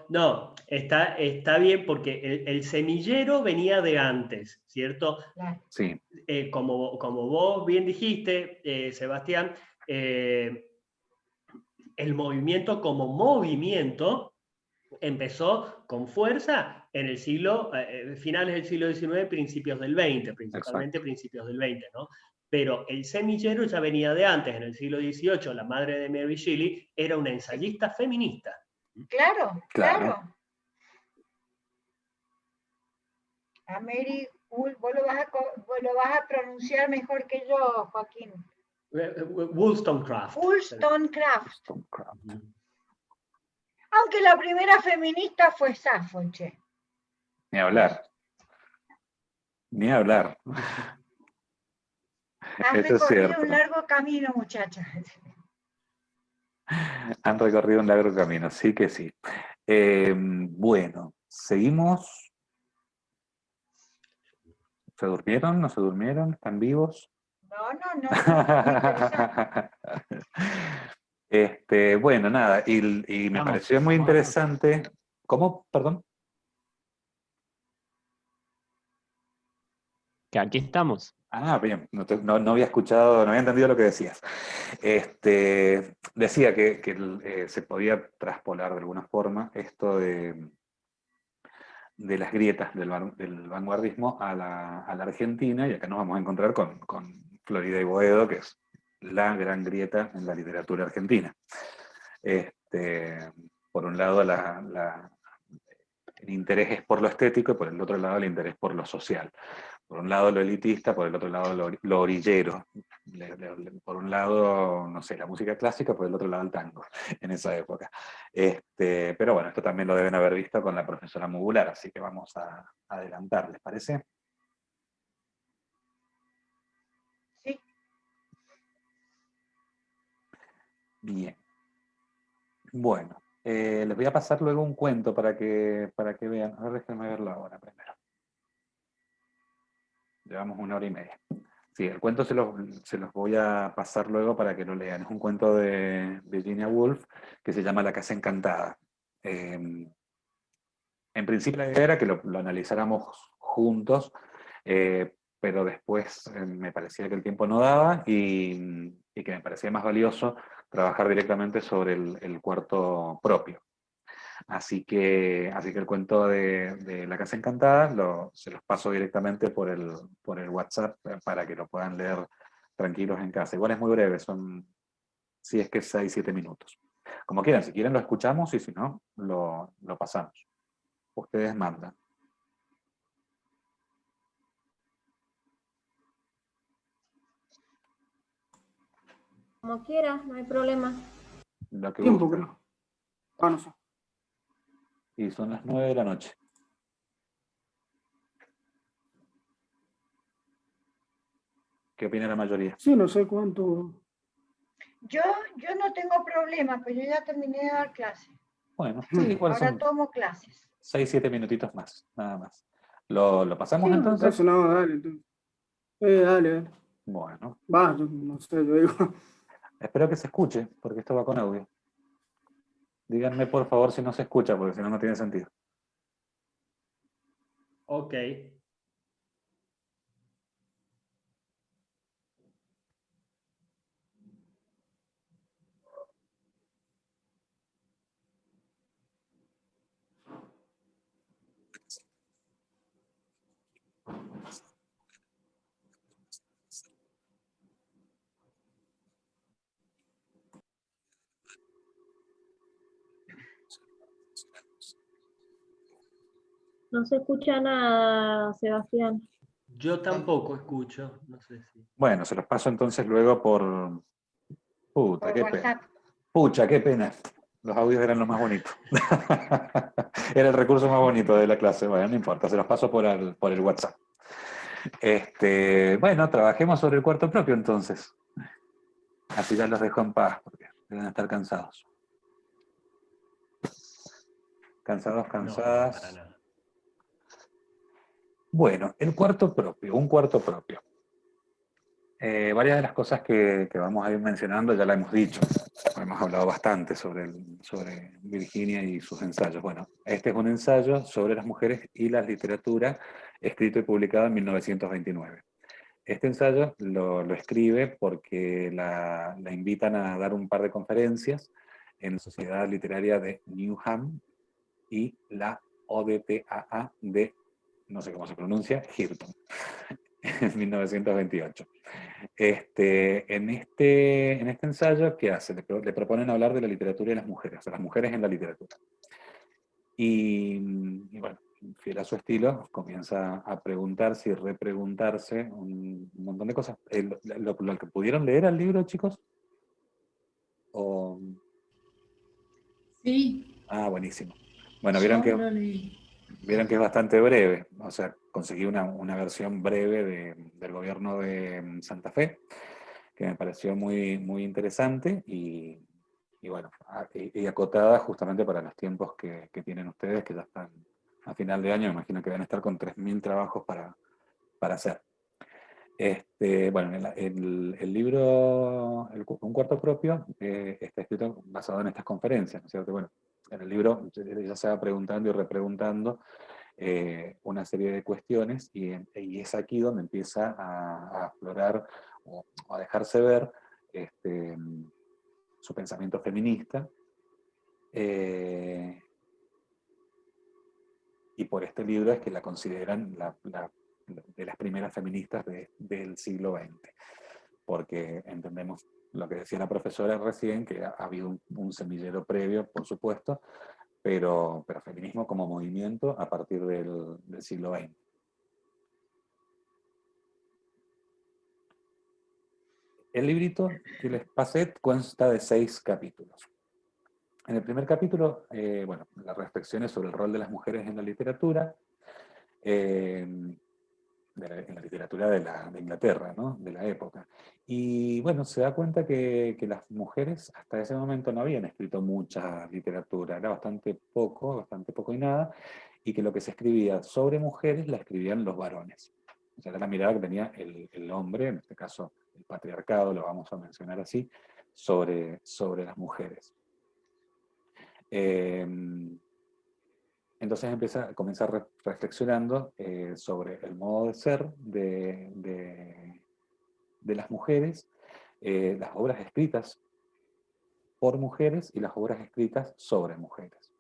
No, está bien porque el semillero venía de antes, ¿cierto? Sí. Como vos bien dijiste, Sebastián, el movimiento como movimiento empezó con fuerza en el finales del siglo XIX, principios del XX, principalmente principios del XX, ¿no? Pero el semillero ya venía de antes, en el siglo XVIII, la madre de Mary Shelley era una ensayista feminista. Claro. A Mary Wollstonecraft, vos lo vas a pronunciar mejor que yo, Joaquín. Wollstonecraft. Aunque la primera feminista fue Safo, che. Ni hablar. Ni hablar. Han Eso es recorrido cierto. un largo camino, muchachas. Han recorrido un largo camino, sí que sí. Bueno, seguimos. ¿Se durmieron? ¿No se durmieron? ¿Están vivos? No. Bueno, nada, y me pareció muy interesante. ¿Cómo? Perdón. Que aquí estamos. Ah, bien, no había escuchado, no había entendido lo que decías. Decía que se podía traspolar de alguna forma esto de las grietas del vanguardismo a la Argentina, y acá nos vamos a encontrar con Florida y Boedo, que es la gran grieta en la literatura argentina. Por un lado, el interés es por lo estético, y por el otro lado el interés por lo social. Por un lado lo elitista, por el otro lado lo orillero. Por un lado, no sé, la música clásica, por el otro lado el tango, en esa época. Pero bueno, esto también lo deben haber visto con la profesora Mugular, así que vamos a adelantar, ¿les parece? Sí. Bien. Bueno, les voy a pasar luego un cuento para que vean. A ver, déjenme verlo ahora primero. Llevamos 1 hora y media. Sí, el cuento se los voy a pasar luego para que lo lean. Es un cuento de Virginia Woolf que se llama La casa encantada. En principio la idea era que lo analizáramos juntos, pero después me parecía que el tiempo no daba y que me parecía más valioso trabajar directamente sobre el cuarto propio. Así que el cuento de La casa encantada se los paso directamente por el WhatsApp para que lo puedan leer tranquilos en casa. Igual es muy breve, si es que 6-7 minutos. Como quieran, si quieren lo escuchamos y si no, lo pasamos. Ustedes mandan. Como quieras, no hay problema. Lo que Tiempo, gusten. creo. Ah, no sé. Y son las 9 de la noche. ¿Qué opina la mayoría? Sí, no sé cuánto. Yo no tengo problema, pues yo ya terminé de dar clases. Bueno, sí, igual Ahora son tomo clases. 6-7 minutitos más, nada más. ¿Lo pasamos Sí, entonces? caso, no, dale. Entonces. Dale. Bueno. Va, yo no sé, yo digo. Espero que se escuche, porque esto va con audio. Díganme por favor si no se escucha, porque si no, no tiene sentido. Ok. No se escucha nada, Sebastián. Yo tampoco escucho, no sé si. Bueno, se los paso entonces luego por... Puta, qué pena. Pucha, qué pena. Los audios eran lo más bonito. Era el recurso más bonito de la clase. Bueno, no importa, se los paso por el WhatsApp. Bueno, trabajemos sobre el cuarto propio entonces. Así ya los dejo en paz, porque deben estar cansados. Cansados, cansadas. No, para nada. Bueno, el cuarto propio, un cuarto propio. Varias de las cosas que vamos a ir mencionando ya la hemos dicho. hemos hablado bastante sobre Virginia y sus ensayos. Bueno, este es un ensayo sobre las mujeres y la literatura, escrito y publicado en 1929. Este ensayo lo escribe porque la invitan a dar un par de conferencias en la Sociedad Literaria de Newham y la ODTAA de, no sé cómo se pronuncia, Hirton, en 1928. En este ensayo, ¿qué hace? Le proponen hablar de la literatura y las mujeres, o sea, las mujeres en la literatura. Y bueno, fiel a su estilo, comienza a preguntarse y repreguntarse un montón de cosas. ¿Lo que pudieron leer al libro, chicos? ¿O... Sí. Ah, buenísimo. Bueno, Yo lo leí. vieron que es bastante breve, o sea, conseguí una versión breve del gobierno de Santa Fe, que me pareció muy, muy interesante y bueno, y acotada justamente para los tiempos que tienen ustedes, que ya están a final de año, me imagino que van a estar con 3.000 trabajos para hacer. Bueno, el libro, Un cuarto propio, está escrito basado en estas conferencias, ¿no es cierto? Bueno, en el libro ella se va preguntando y repreguntando una serie de cuestiones y es aquí donde empieza a aflorar o a dejarse ver su pensamiento feminista. Y por este libro es que la consideran de las primeras feministas del siglo XX, porque entendemos lo que decía la profesora recién, que ha habido un semillero previo, por supuesto, pero feminismo como movimiento a partir del siglo XX. El librito que les pasé consta de 6 capítulos. En el primer capítulo, bueno, las reflexiones sobre el rol de las mujeres en la literatura, en la literatura de Inglaterra, ¿no? De la época. Y bueno, se da cuenta que las mujeres hasta ese momento no habían escrito mucha literatura, era bastante poco y nada, y que lo que se escribía sobre mujeres la escribían los varones. O sea, era la mirada que tenía el hombre, en este caso el patriarcado, lo vamos a mencionar así, sobre las mujeres. Entonces comienza reflexionando sobre el modo de ser de las mujeres, las obras escritas por mujeres y las obras escritas sobre mujeres.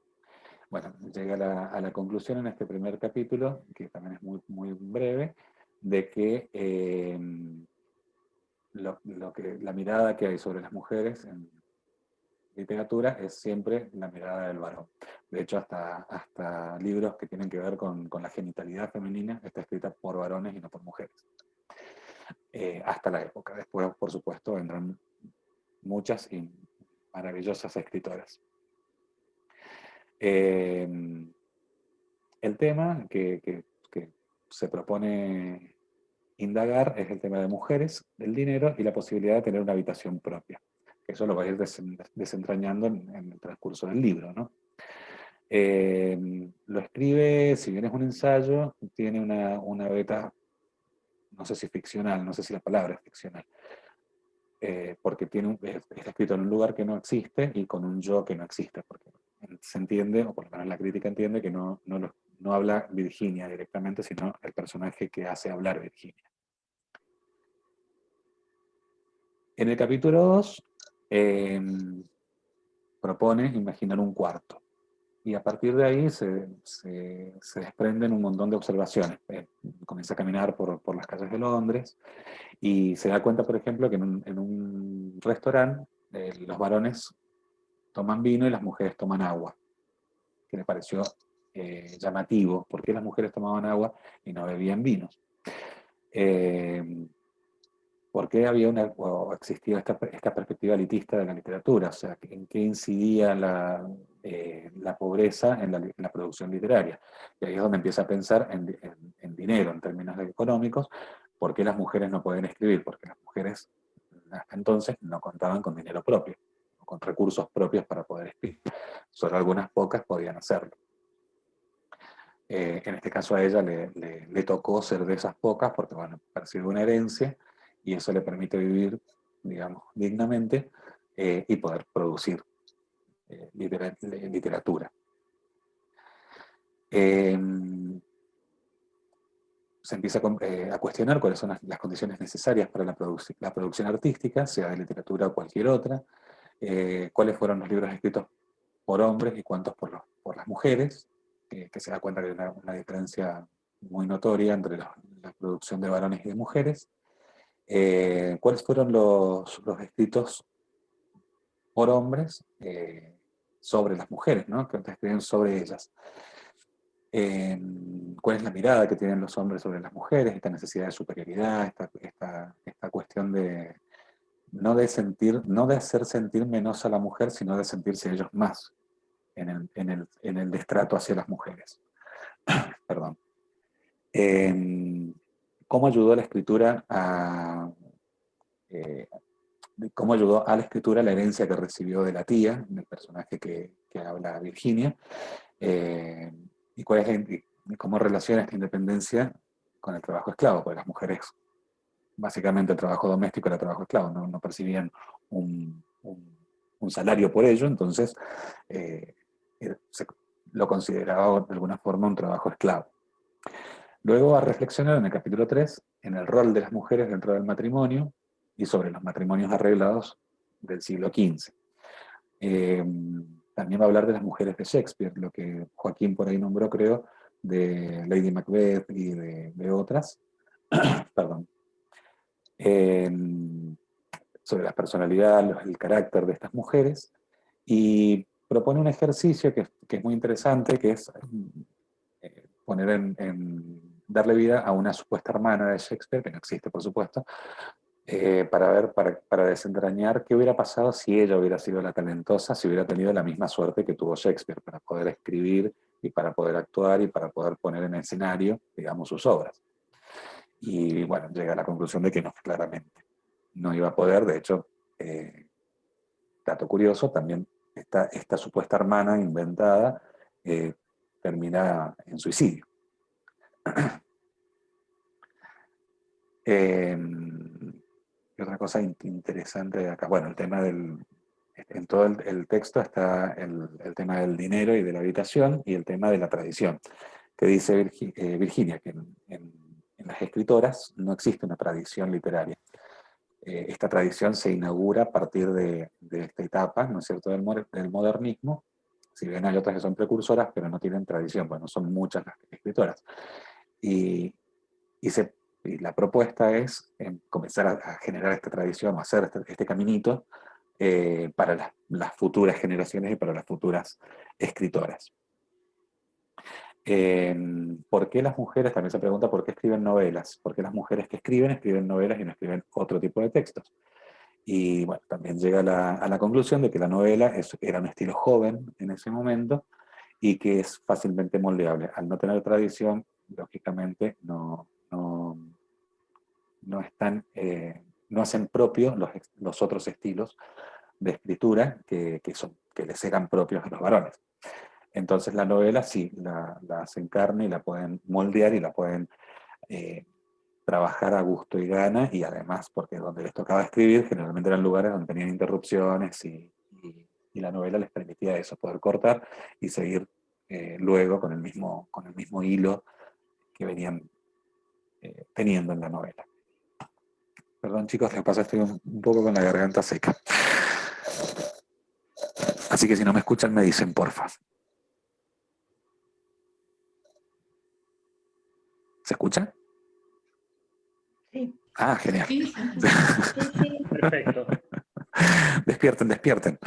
Bueno, llega a la conclusión en este primer capítulo, que también es muy, muy breve, de que, la mirada que hay sobre las mujeres en literatura es siempre la mirada del varón. De hecho, hasta libros que tienen que ver con la genitalidad femenina está escrita por varones y no por mujeres. Hasta la época. Después, por supuesto, vendrán muchas y maravillosas escritoras. El tema que se propone indagar es el tema de mujeres, del dinero y la posibilidad de tener una habitación propia. Eso lo va a ir desentrañando en el transcurso del libro, ¿no? Lo escribe, si bien es un ensayo, tiene una beta, no sé si ficcional, no sé si la palabra es ficcional, porque está escrito en un lugar que no existe y con un yo que no existe, porque se entiende, o por lo menos la crítica entiende, que no habla Virginia directamente, sino el personaje que hace hablar Virginia. En el capítulo 2, propone imaginar un cuarto. Y a partir de ahí se desprenden un montón de observaciones. Comienza a caminar por las calles de Londres y se da cuenta, por ejemplo, que en un restaurante los varones toman vino y las mujeres toman agua, que le pareció llamativo. ¿Por qué las mujeres tomaban agua y no bebían vinos? ¿Por qué existía esta perspectiva elitista de la literatura? O sea, ¿en qué incidía la pobreza en la producción literaria? Y ahí es donde empieza a pensar en dinero, en términos económicos. ¿Por qué las mujeres no pueden escribir? Porque las mujeres hasta entonces no contaban con dinero propio, con recursos propios para poder escribir. Solo algunas pocas podían hacerlo. En este caso a ella le tocó ser de esas pocas porque, bueno, percibe una herencia y eso le permite vivir, digamos, dignamente y poder producir literatura. Se empieza a cuestionar cuáles son las condiciones necesarias para la producción artística, sea de literatura o cualquier otra, cuáles fueron los libros escritos por hombres y cuántos por las mujeres, que se da cuenta que hay una diferencia muy notoria entre la producción de varones y de mujeres. ¿Cuáles fueron los escritos por hombres sobre las mujeres, ¿no? Que escriben sobre ellas? ¿Cuál es la mirada que tienen los hombres sobre las mujeres? Esta necesidad de superioridad, esta cuestión de no de hacer sentir menos a la mujer, sino de sentirse ellos más en el destrato hacia las mujeres. Perdón. ¿Cómo ayudó la escritura cómo ayudó a la escritura la herencia que recibió de la tía, del personaje que habla Virginia, y cómo relaciona esta independencia con el trabajo esclavo? Porque las mujeres, básicamente el trabajo doméstico era trabajo esclavo, no percibían un salario por ello, entonces lo consideraba de alguna forma un trabajo esclavo. Luego va a reflexionar en el capítulo 3 en el rol de las mujeres dentro del matrimonio y sobre los matrimonios arreglados del siglo XV. También va a hablar de las mujeres de Shakespeare, lo que Joaquín por ahí nombró, creo, de Lady Macbeth y de otras. Perdón. Sobre la personalidad, el carácter de estas mujeres, y propone un ejercicio que es muy interesante, que es darle vida a una supuesta hermana de Shakespeare, que no existe, por supuesto, para desentrañar qué hubiera pasado si ella hubiera sido la talentosa, si hubiera tenido la misma suerte que tuvo Shakespeare para poder escribir y para poder actuar y para poder poner en escenario, digamos, sus obras. Y bueno, llega a la conclusión de que no, claramente no iba a poder. De hecho, dato curioso, también esta supuesta hermana inventada termina en suicidio. Y otra cosa interesante de acá, bueno, el tema en todo el texto está el tema del dinero y de la habitación, y el tema de la tradición, que dice Virginia, que en las escritoras no existe una tradición literaria. Esta tradición se inaugura a partir de esta etapa, ¿no es cierto?, del modernismo. Si bien hay otras que son precursoras, pero no tienen tradición, bueno, son muchas las escritoras. Y la propuesta es comenzar a generar esta tradición, o hacer este caminito para las futuras generaciones y para las futuras escritoras. ¿Por qué las mujeres? También se pregunta por qué escriben novelas. ¿Por qué las mujeres que escriben novelas y no escriben otro tipo de textos? Y bueno, también llega a la conclusión de que la novela era un estilo joven en ese momento y que es fácilmente moldeable. Al no tener tradición, lógicamente no hacen propios los otros estilos de escritura que les eran propios a los varones. Entonces la novela sí la hacen carne y la pueden moldear y la pueden trabajar a gusto y gana, y además porque donde les tocaba escribir generalmente eran lugares donde tenían interrupciones y la novela les permitía eso, poder cortar y seguir luego con el mismo hilo que venían teniendo en la novela. Perdón chicos, lo que pasa es que estoy un poco con la garganta seca. Así que si no me escuchan me dicen porfa. ¿Se escucha? Sí. Ah, genial. Sí. Perfecto. Despierten.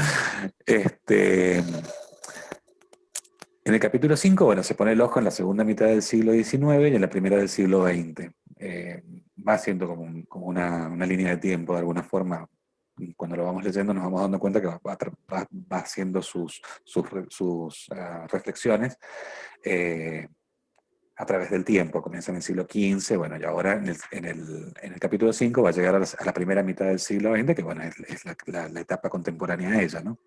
En el capítulo 5, bueno, se pone el ojo en la segunda mitad del siglo XIX y en la primera del siglo XX. Va siendo como una línea de tiempo, de alguna forma. Cuando lo vamos leyendo nos vamos dando cuenta que va haciendo sus reflexiones a través del tiempo. Comienza en el siglo XV, bueno, y ahora en el capítulo 5 va a llegar a la primera mitad del siglo XX, que bueno, es la etapa contemporánea a ella, ¿no?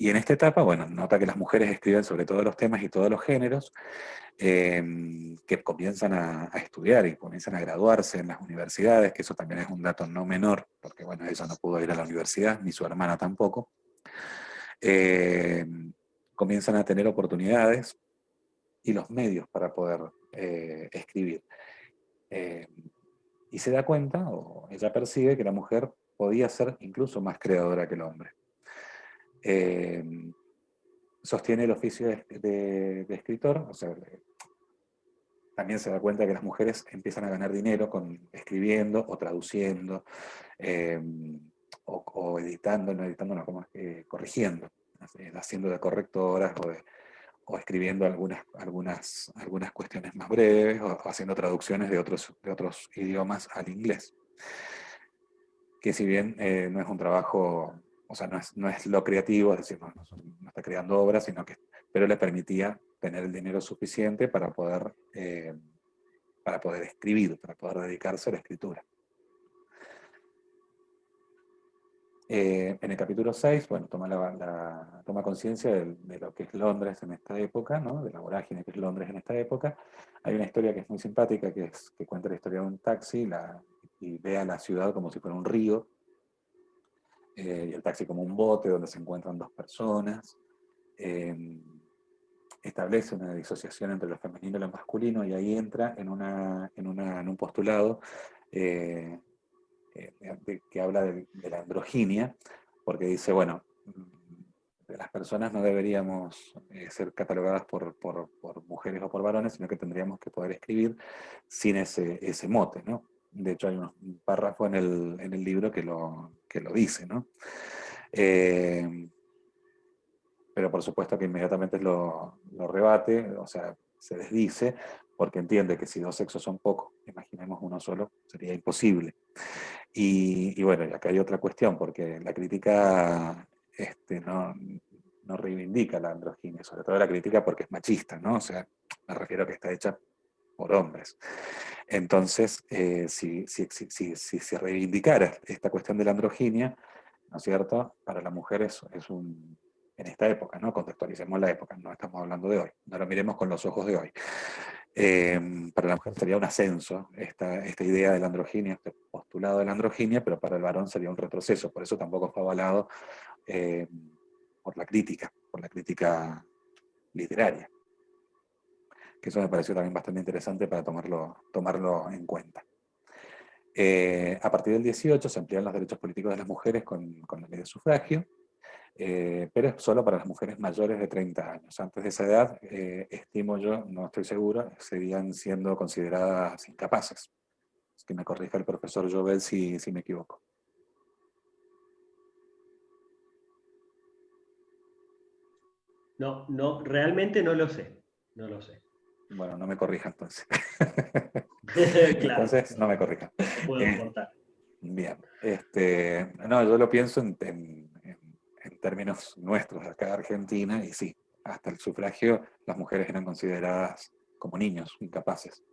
Y en esta etapa, bueno, nota que las mujeres escriben sobre todos los temas y todos los géneros, que comienzan a estudiar y comienzan a graduarse en las universidades, que eso también es un dato no menor, porque bueno, ella no pudo ir a la universidad, ni su hermana tampoco. Comienzan a tener oportunidades y los medios para poder escribir. Y se da cuenta, o ella percibe, que la mujer podía ser incluso más creadora que el hombre. Sostiene el oficio de escritor, o sea, también se da cuenta que las mujeres empiezan a ganar dinero escribiendo o traduciendo, o editando, no editando, no, como corrigiendo, haciendo de correctoras o escribiendo algunas cuestiones más breves, o haciendo traducciones de otros idiomas al inglés. Que si bien no es un trabajo, o sea, no es lo creativo, es decir, no está creando obras, pero le permitía tener el dinero suficiente para poder escribir, para poder dedicarse a la escritura. En el capítulo 6, bueno, toma conciencia de lo que es Londres en esta época, ¿no? De la vorágine que es Londres en esta época. Hay una historia que es muy simpática, que cuenta la historia de un taxi y ve a la ciudad como si fuera un río, y el taxi como un bote donde se encuentran dos personas. Establece una disociación entre lo femenino y lo masculino, y ahí entra en un postulado que habla de la androginia, porque dice, bueno, las personas no deberíamos ser catalogadas por mujeres o por varones, sino que tendríamos que poder escribir sin ese mote, ¿no? De hecho hay un párrafo en el libro que lo dice, ¿no? Pero por supuesto que inmediatamente lo rebate, o sea, se desdice, porque entiende que si dos sexos son pocos, imaginemos uno solo, sería imposible. Y bueno, y acá hay otra cuestión, porque la crítica no reivindica la androginia, sobre todo la crítica porque es machista, ¿no? O sea, me refiero a que está hecha por hombres. Entonces, si se reivindicara esta cuestión de la androginia, ¿no es cierto? Para la mujer es en esta época, ¿no? Contextualicemos la época, no estamos hablando de hoy, no lo miremos con los ojos de hoy. Para la mujer sería un ascenso esta idea de la androginia, este postulado de la androginia, pero para el varón sería un retroceso, por eso tampoco fue avalado por la crítica literaria. Que eso me pareció también bastante interesante para tomarlo en cuenta. A partir del 18 se amplían los derechos políticos de las mujeres con la ley de sufragio, pero es solo para las mujeres mayores de 30 años. Antes de esa edad, estimo yo, no estoy seguro, seguían siendo consideradas incapaces. Es que me corrija el profesor Jovel si me equivoco. No, realmente no lo sé. No lo sé. Bueno, no me corrija entonces. Claro. Entonces, no me corrija. Puedo contar. Bien. No, yo lo pienso en términos nuestros, acá de Argentina, y sí, hasta el sufragio las mujeres eran consideradas como niños, incapaces.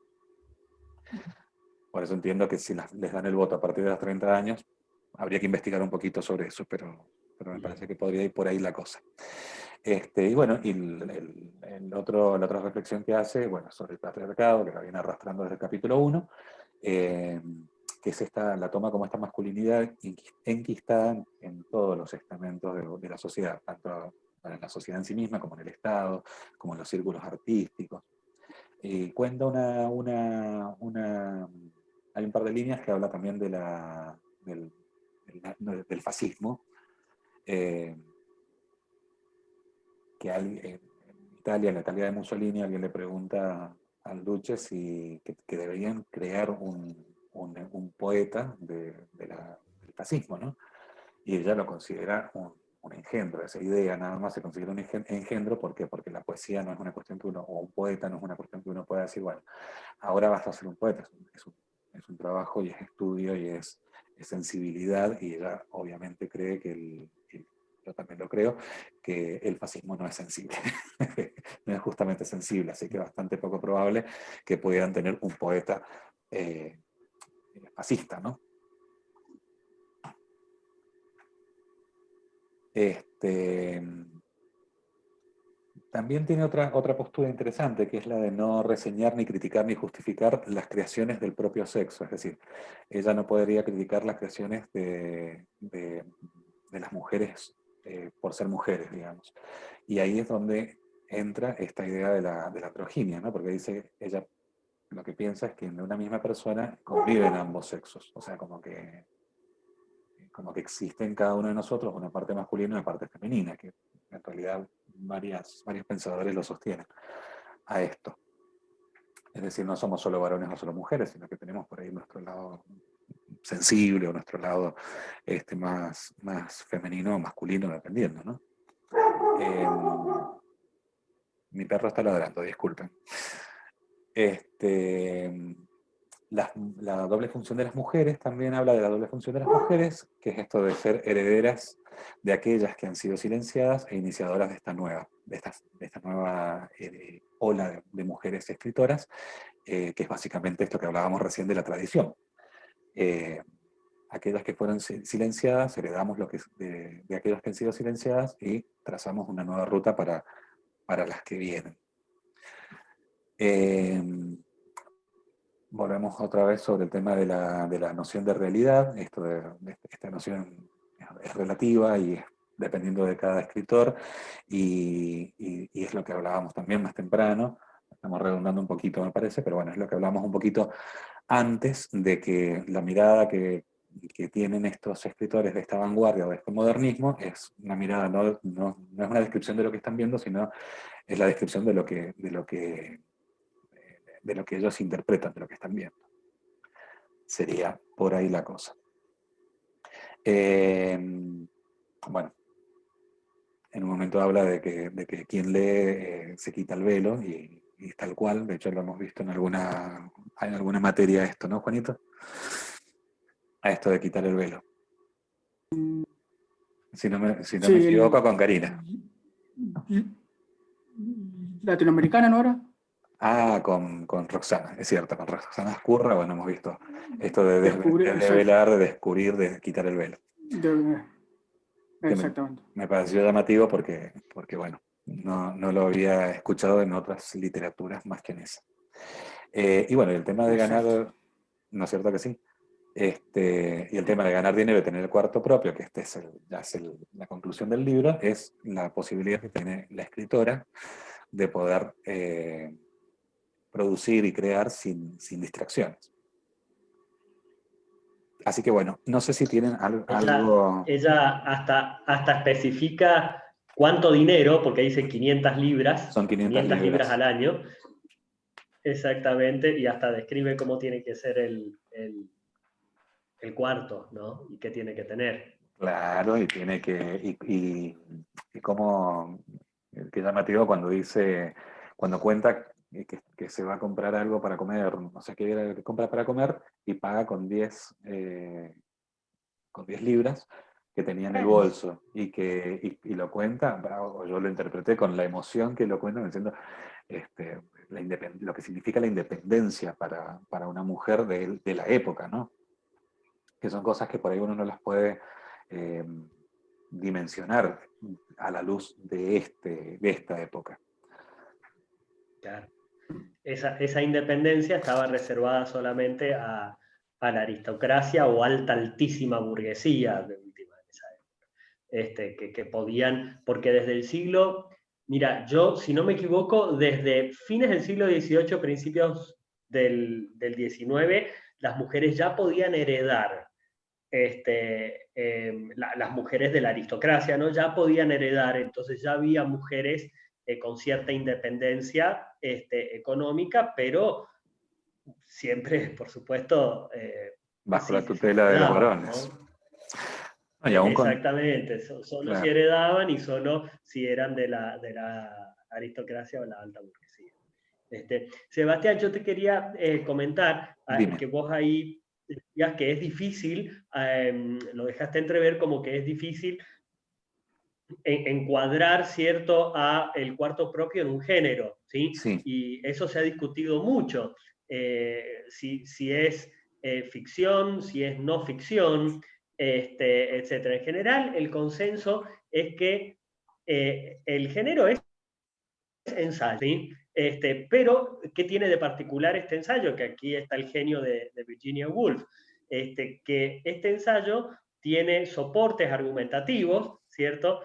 Por eso entiendo que si les dan el voto a partir de los 30 años, habría que investigar un poquito sobre eso, pero me parece que podría ir por ahí la cosa. Y bueno, y la otra reflexión que hace, bueno, sobre el patriarcado, que la viene arrastrando desde el capítulo 1, que es la toma como esta masculinidad enquistada en todos los estamentos de la sociedad, tanto en la sociedad en sí misma, como en el Estado, como en los círculos artísticos. Cuenta hay un par de líneas que habla también del fascismo, que en Italia, en la Italia de Mussolini, alguien le pregunta al duce que deberían crear un poeta del fascismo, ¿no? Y ella lo considera un engendro, esa idea nada más se considera un engendro. ¿Por qué? Porque la poesía no es una cuestión que o un poeta no es una cuestión que uno pueda decir, bueno, ahora vas a ser un poeta, es un trabajo y es estudio y es sensibilidad, y ella obviamente cree yo también lo creo, que el fascismo no es sensible, no es justamente sensible, así que es bastante poco probable que pudieran tener un poeta fascista, ¿no? también tiene otra postura interesante, que es la de no reseñar, ni criticar, ni justificar las creaciones del propio sexo. Es decir, ella no podría criticar las creaciones de las mujeres por ser mujeres, digamos. Y ahí es donde entra esta idea de la androginia, ¿no? Porque dice, ella lo que piensa es que en una misma persona conviven ambos sexos. O sea, como que existe en cada uno de nosotros una parte masculina y una parte femenina, que en realidad varios pensadores lo sostienen a esto. Es decir, no somos solo varones o solo mujeres, sino que tenemos por ahí nuestro lado sensible o nuestro lado más femenino o masculino, dependiendo, ¿no? Mi perro está ladrando, disculpen. La doble función de las mujeres, también habla de la doble función de las mujeres, que es esto de ser herederas de aquellas que han sido silenciadas e iniciadoras de esta nueva ola de mujeres escritoras, que es básicamente esto que hablábamos recién de la tradición. Aquellas que fueron silenciadas, heredamos de aquellas que han sido silenciadas y trazamos una nueva ruta para las que vienen. Volvemos otra vez sobre el tema de la noción de realidad. Esta noción es relativa y es dependiendo de cada escritor, y es lo que hablábamos también más temprano. Estamos redundando un poquito, me parece, pero bueno, es lo que hablamos un poquito antes, de que la mirada que tienen estos escritores de esta vanguardia o de este modernismo es una mirada, no es una descripción de lo que están viendo, sino es la descripción de lo que ellos interpretan, de lo que están viendo. Sería por ahí la cosa. Bueno, en un momento habla de que quien lee se quita el velo, y tal cual, de hecho lo hemos visto en alguna materia esto, ¿no, Juanito? A esto de quitar el velo. Si no me equivoco, con Karina. Latinoamericana, ¿no era? Ah, con Roxana, es cierto, con Roxana Escurra, bueno, hemos visto esto de desvelar, de descubrir, de quitar el velo. Exactamente. Me pareció llamativo porque bueno, no lo había escuchado en otras literaturas más que en esa. Y bueno, el tema de ganar, ¿no es cierto que sí? Y el tema de ganar dinero y tener el cuarto propio, que ya es la conclusión del libro, es la posibilidad que tiene la escritora de poder producir y crear sin distracciones. Así que bueno, no sé si tienen algo... Ella hasta especifica cuánto dinero, porque dice 500 libras. Son 500 libras al año. Exactamente, y hasta describe cómo tiene que ser el cuarto, ¿no? Y qué tiene que tener. Claro, y tiene que... Y como... Qué llamativo cuando cuenta que se va a comprar algo para comer, no sé qué era lo que compra para comer, y paga con 10 libras que tenía en el bolso, y lo cuenta, o yo lo interpreté con la emoción que lo cuenta, diciendo lo que significa la independencia para una mujer de la época, ¿no? Que son cosas que por ahí uno no las puede dimensionar a la luz de esta época. Claro. Esa independencia estaba reservada solamente a la aristocracia o altísima burguesía de última en esa época. Que podían, porque desde el siglo, mira, yo, si no me equivoco, desde fines del siglo XVIII, principios del XIX, las mujeres ya podían heredar. Las mujeres de la aristocracia, ¿no? Ya podían heredar, entonces ya había mujeres con cierta independencia económica, pero siempre, por supuesto, bajo la tutela de los varones. ¿no? Exactamente, solo si heredaban y solo si eran de la aristocracia o la alta burguesía. Sebastián, yo te quería comentar que vos ahí decías que es difícil, lo dejaste entrever como que es difícil encuadrar, ¿cierto?, a el cuarto propio en un género, ¿sí? Sí. Y eso se ha discutido mucho, si es ficción, si es no ficción, etc. En general, el consenso es que el género es ensayo, ¿sí? Pero, ¿qué tiene de particular este ensayo? Que aquí está el genio de Virginia Woolf. Que este ensayo tiene soportes argumentativos, ¿cierto?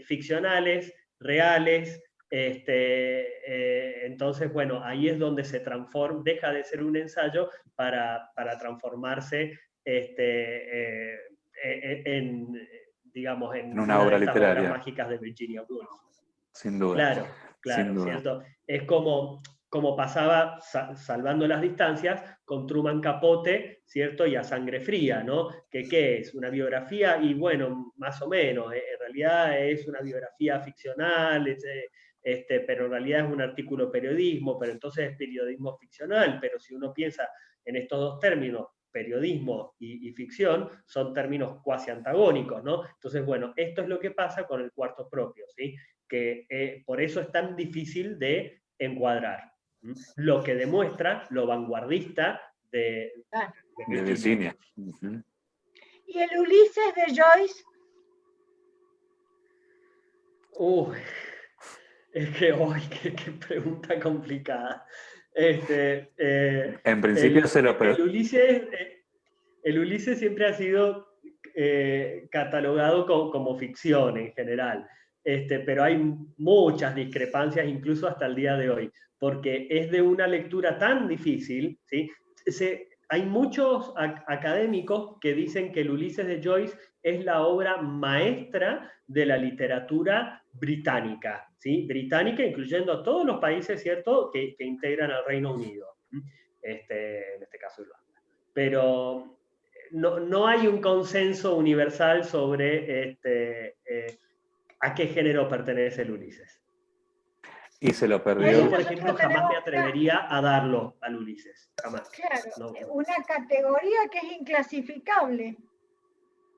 Ficcionales, reales. Entonces, bueno, ahí es donde se transforma, deja de ser un ensayo para transformarse digamos, en una obra de estas literaria. obras mágicas de Virginia Woolf. Sin duda. Claro, Sin duda. ¿cierto? Es como pasaba, salvando las distancias, con Truman Capote, ¿cierto? Y A Sangre Fría, ¿no? ¿Qué es? Una biografía, y bueno, más o menos, en realidad es una biografía ficcional, pero en realidad es un artículo de periodismo, pero entonces es periodismo ficcional, pero si uno piensa en estos dos términos, periodismo y ficción, son términos cuasi antagónicos, ¿no? Entonces, bueno, esto es lo que pasa con el cuarto propio, ¿sí? Que por eso es tan difícil de encuadrar. Lo que demuestra lo vanguardista de Virginia. ¿Y el Ulises de Joyce? Es que hoy, qué pregunta complicada. En principio el Ulises siempre ha sido catalogado como ficción en general. Pero hay muchas discrepancias, incluso hasta el día de hoy, porque es de una lectura tan difícil, ¿sí? Hay muchos académicos que dicen que el Ulises de Joyce es la obra maestra de la literatura británica, ¿sí? Británica, incluyendo a todos los países, ¿cierto?, que integran al Reino Unido, en este caso Irlanda. Pero no hay un consenso universal sobre a qué género pertenece el Ulises. Y se lo perdió. Yo, por ejemplo, jamás me atrevería a darlo al Ulises. Jamás. Claro, No. Una categoría que es inclasificable.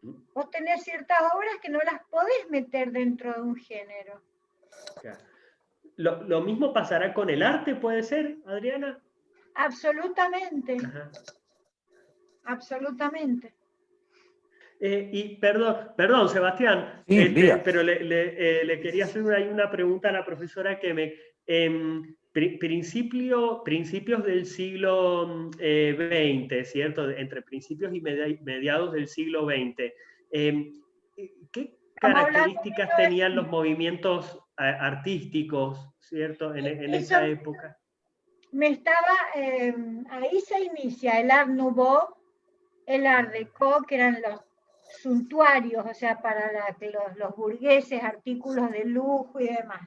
Vos tenés ciertas obras que no las podés meter dentro de un género. Claro. ¿Lo mismo pasará con el arte, puede ser, Adriana? Absolutamente. Ajá. Absolutamente. Y perdón, Sebastián, sí, pero le quería hacer una pregunta a la profesora que me... principios del siglo XX, ¿cierto? Entre principios y mediados del siglo XX. ¿Qué características tenían los movimientos artísticos, ¿cierto? En esa época. Ahí se inicia el Art Nouveau, el Art Deco, que eran los suntuarios, o sea, para los burgueses, artículos de lujo y demás.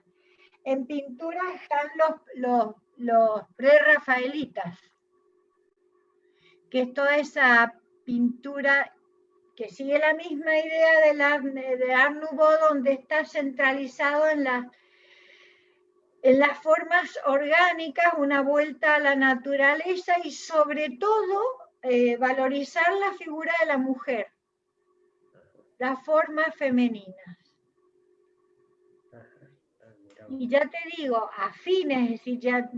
En pintura están los prerrafaelitas, que es toda esa pintura que sigue la misma idea de Art Nouveau, donde está centralizado en las formas orgánicas, una vuelta a la naturaleza y sobre todo valorizar la figura de la mujer, las formas femeninas. Y ya te digo, a fines, es decir, ya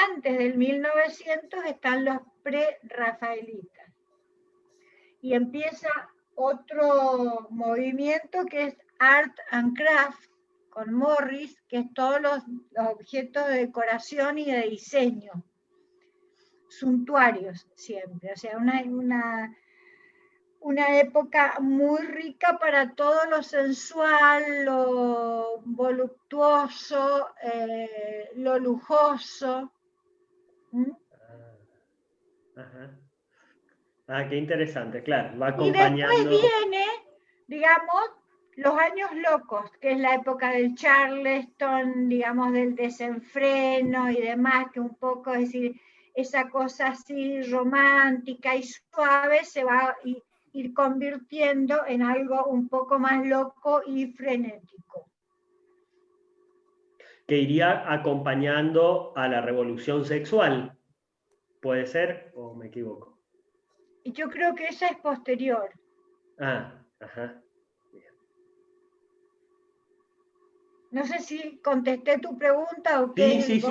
antes del 1900 están los pre-rafaelitas. Y empieza otro movimiento que es Art and Craft, con Morris, que es todos los objetos de decoración y de diseño, suntuarios siempre, o sea, una época muy rica para todo lo sensual, lo voluptuoso, lo lujoso. Qué interesante, claro, va acompañando. Y después viene, digamos, los años locos, que es la época del Charleston, digamos, del desenfreno y demás, que un poco, es decir, esa cosa así romántica y suave se va a ir convirtiendo en algo un poco más loco y frenético. Que iría acompañando a la revolución sexual, ¿puede ser o me equivoco? Yo creo que esa es posterior. Ajá. No sé si contesté tu pregunta o qué. Sí.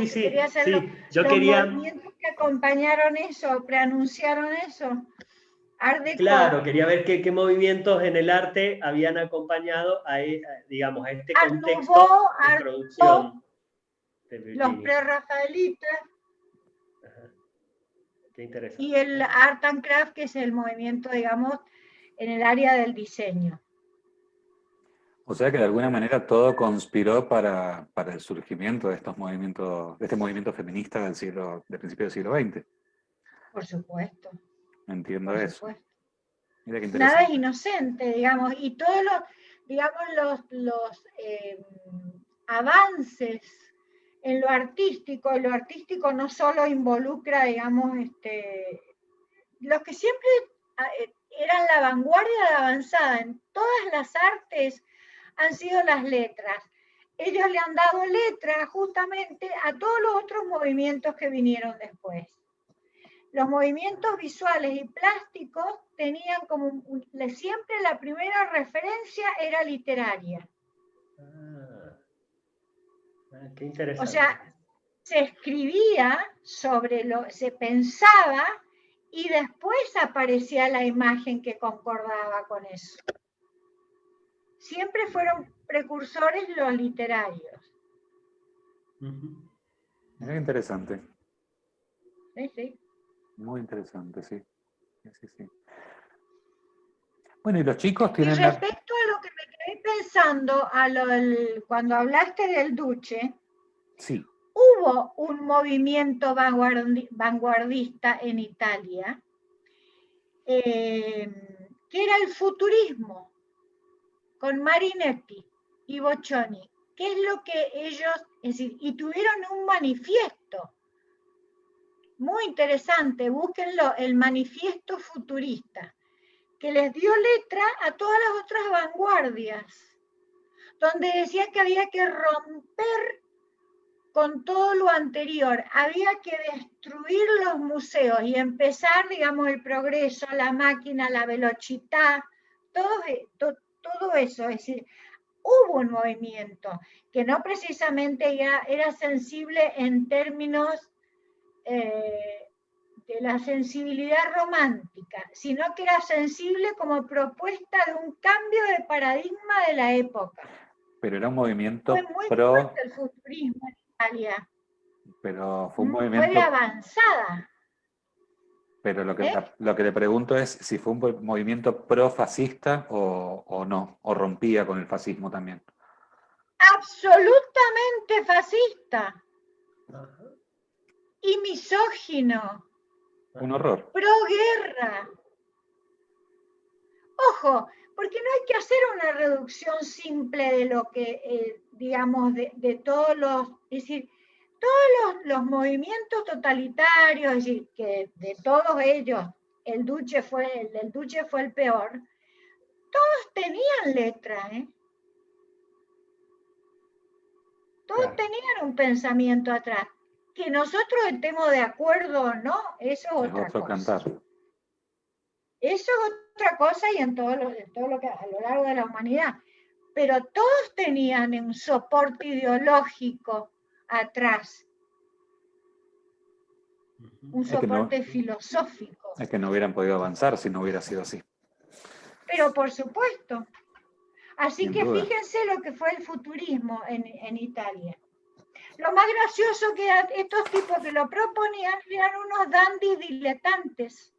Yo quería... Los movimientos que acompañaron eso, preanunciaron eso. Art Deco. Claro, quería ver qué movimientos en el arte habían acompañado a digamos, a este contexto de producción. de los Virginia. prerrafaelitas Ajá. Qué interesante. y el Art and Craft, que es el movimiento, digamos, en el área del diseño. O sea que de alguna manera todo conspiró para el surgimiento de estos movimientos, de este movimiento feminista del principio del siglo XX. Por supuesto. Entiendo Por eso. supuesto. Mira qué Nada es interesante. inocente, digamos, y todos los, digamos, los avances en lo artístico, y lo artístico no solo involucra, digamos, los que siempre eran la vanguardia de la avanzada en todas las artes han sido las letras. Ellos le han dado letra justamente a todos los otros movimientos que vinieron después. Los movimientos visuales y plásticos tenían como siempre la primera referencia era literaria. Qué interesante. O sea, se escribía se pensaba y después aparecía la imagen que concordaba con eso. Siempre fueron precursores los literarios. Mira qué interesante. Sí, sí. Muy interesante, sí. Sí. Bueno, y los chicos Y tienen... respecto a lo que me quedé pensando, cuando hablaste del Duce, Sí. hubo un movimiento vanguardista en Italia, que era el futurismo, con Marinetti y Boccioni. ¿Qué es lo que ellos, es decir, y tuvieron un manifiesto muy interesante, búsquenlo, el manifiesto futurista, que les dio letra a todas las otras vanguardias, donde decía que había que romper con todo lo anterior, había que destruir los museos y empezar, digamos, el progreso, la máquina, la velocidad, todo eso, es decir, hubo un movimiento que no precisamente era sensible en términos de la sensibilidad romántica, sino que era sensible como propuesta de un cambio de paradigma de la época. Pero era un movimiento Fue muy fuerte el futurismo en Italia. Pero fue un Fue de movimiento... avanzada. Pero lo que le pregunto es si fue un movimiento pro-fascista o no, o rompía con el fascismo también. Absolutamente fascista. Y misógino. Un horror. Pro-guerra. Ojo, porque no hay que hacer una reducción simple de lo que, digamos, de todos los, es decir, todos los movimientos totalitarios, es decir, que de todos ellos el Duce fue el peor, todos tenían letra, ¿eh? Todos tenían un pensamiento atrás. Que nosotros estemos de acuerdo o no, eso es otra otro cosa. cantar. Eso es otra cosa y en todo lo que a lo largo de la humanidad. Pero todos tenían un soporte ideológico atrás. Un soporte filosófico. Es que no hubieran podido avanzar si no hubiera sido así. Pero por supuesto. Así Sin que duda. fíjense lo que fue el futurismo en Italia. Lo más gracioso que estos tipos que lo proponían eran unos dandis diletantes.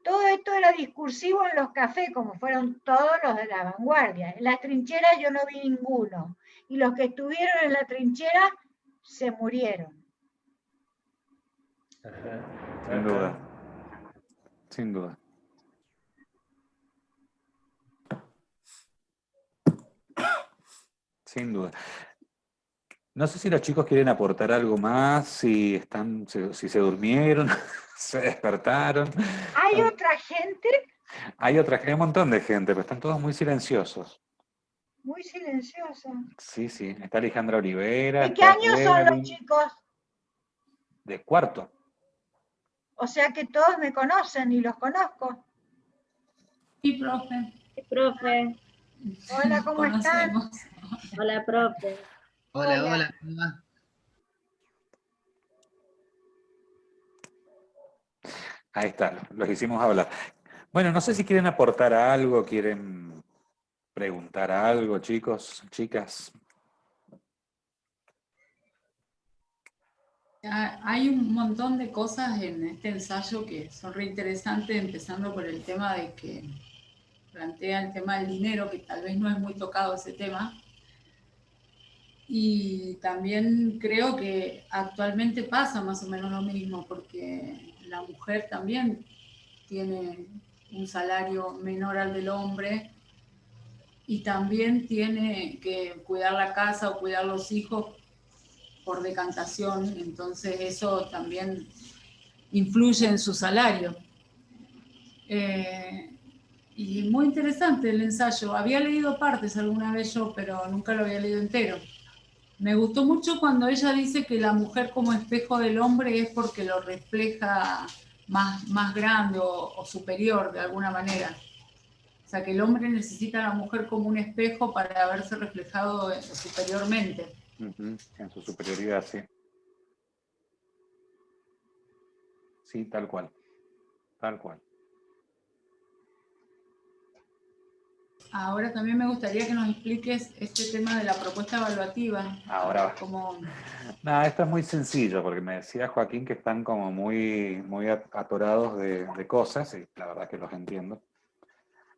Todo esto era discursivo en los cafés, como fueron todos los de la vanguardia. En las trincheras yo no vi ninguno. Y los que estuvieron en la trinchera se murieron. Sin duda. Sin duda. Sin duda. No sé si los chicos quieren aportar algo más, si se durmieron, se despertaron. ¿Hay otra gente? Hay un montón de gente, pero están todos muy silenciosos. Muy silencioso. Sí. Está Alejandra Olivera. ¿De qué año son los chicos? De cuarto. O sea que todos me conocen y los conozco. Sí, profe. Sí, profe. Hola, ¿cómo están? Hola, profe. Hola. Ahí está, los hicimos hablar. Bueno, no sé si quieren aportar algo, quieren preguntar algo, chicos, chicas. Hay un montón de cosas en este ensayo que son re interesantes, empezando por el tema de que plantea el tema del dinero, que tal vez no es muy tocado ese tema. Y también creo que actualmente pasa más o menos lo mismo, porque la mujer también tiene un salario menor al del hombre y también tiene que cuidar la casa o cuidar los hijos por decantación, entonces eso también influye en su salario. Y muy interesante el ensayo. Había leído partes alguna vez yo, pero nunca lo había leído entero. Me gustó mucho cuando ella dice que la mujer como espejo del hombre es porque lo refleja más grande o superior de alguna manera. O sea, que el hombre necesita a la mujer como un espejo para verse reflejado superiormente. En su superioridad, sí. Sí, tal cual. Tal cual. Ahora también me gustaría que nos expliques este tema de la propuesta evaluativa. Ahora va. Como... Nada, esto es muy sencillo, porque me decía Joaquín que están como muy atorados de cosas, y la verdad que los entiendo.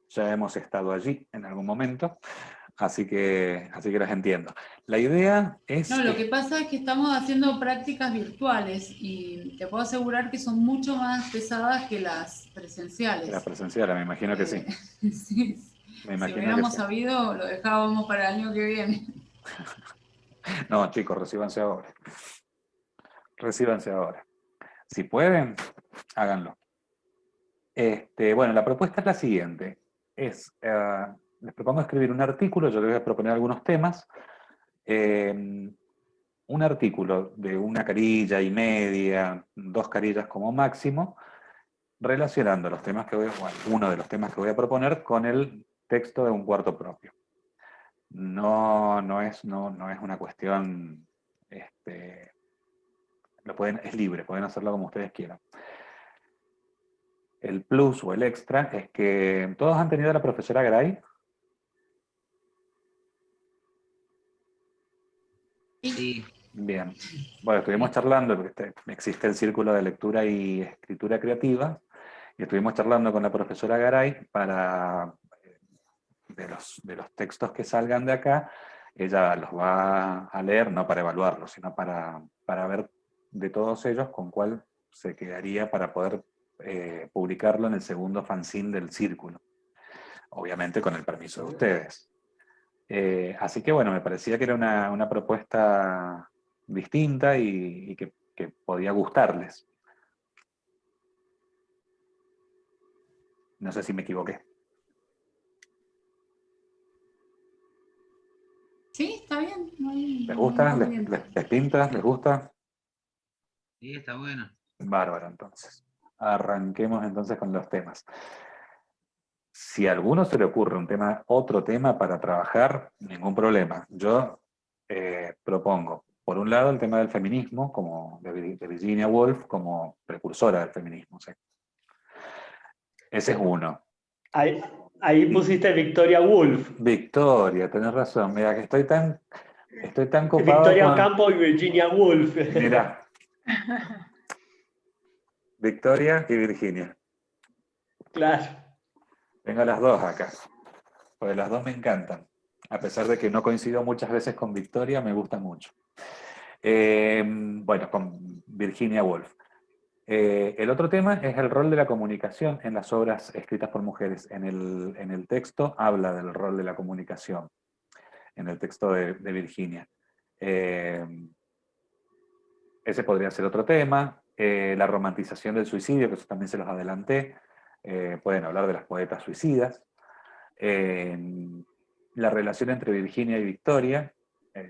Ya hemos estado allí en algún momento, así que los entiendo. La idea es... No, lo que pasa es que estamos haciendo prácticas virtuales y te puedo asegurar que son mucho más pesadas que las presenciales. Las presenciales, me imagino que sí. Sí. Me imagino Si hubiéramos que sí. sabido, lo dejábamos para el año que viene. No, chicos, recíbanse ahora. Recíbanse ahora. Si pueden, háganlo. Bueno, la propuesta es la siguiente. Les propongo escribir un artículo, yo les voy a proponer algunos temas. Un artículo de 1 carilla y media, 2 carillas como máximo, relacionando los temas que uno de los temas que voy a proponer con el texto de un cuarto propio. No es una cuestión, es libre, pueden hacerlo como ustedes quieran. El plus o el extra es que todos han tenido a la profesora Garay. Sí. Bien. Bueno, estuvimos charlando, porque existe el círculo de lectura y escritura creativa, y estuvimos charlando con la profesora Garay para, de los textos que salgan de acá, ella los va a leer, no para evaluarlos, sino para ver de todos ellos con cuál se quedaría para poder publicarlo en el segundo fanzine del círculo. Obviamente con el permiso de ustedes. Así que bueno, me parecía que era una propuesta distinta y que podía gustarles. No sé si me equivoqué. Sí, está bien. ¿Les gusta? ¿Les pinta? ¿Les gusta? Sí, está bueno. Bárbaro, entonces. Arranquemos entonces con los temas. Si a alguno se le ocurre otro tema para trabajar, ningún problema. Yo propongo, por un lado, el tema del feminismo, como de Virginia Woolf, como precursora del feminismo. ¿Sí? Ese es uno. Ahí pusiste Victoria Woolf. Victoria, tenés razón. Mira, que estoy tan copado. Victoria Ocampo y Virginia Woolf. Mira. Victoria y Virginia. Claro. Tengo las dos acá, porque las dos me encantan. A pesar de que no coincido muchas veces con Victoria, me gusta mucho. Bueno, con Virginia Woolf. El otro tema es el rol de la comunicación en las obras escritas por mujeres. En el texto habla del rol de la comunicación, en el texto de Virginia. Ese podría ser otro tema. La romantización del suicidio, que eso también se los adelanté. Pueden hablar de las poetas suicidas. La relación entre Virginia y Victoria,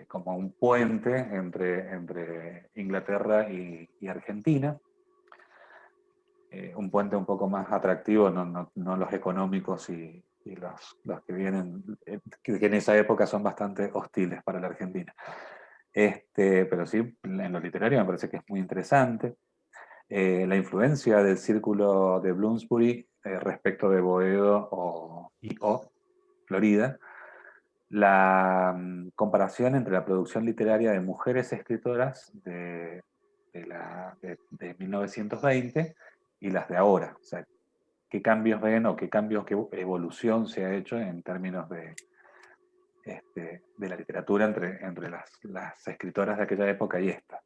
como un puente entre Inglaterra y Argentina. Un puente un poco más atractivo, no los económicos y los que vienen, que en esa época son bastante hostiles para la Argentina. Pero sí, en lo literario me parece que es muy interesante. La influencia del círculo de Bloomsbury respecto de Boedo y Florida. La comparación entre la producción literaria de mujeres escritoras de 1920 y las de ahora. O sea, qué cambios ven o qué evolución se ha hecho en términos de la literatura entre las escritoras de aquella época y esta.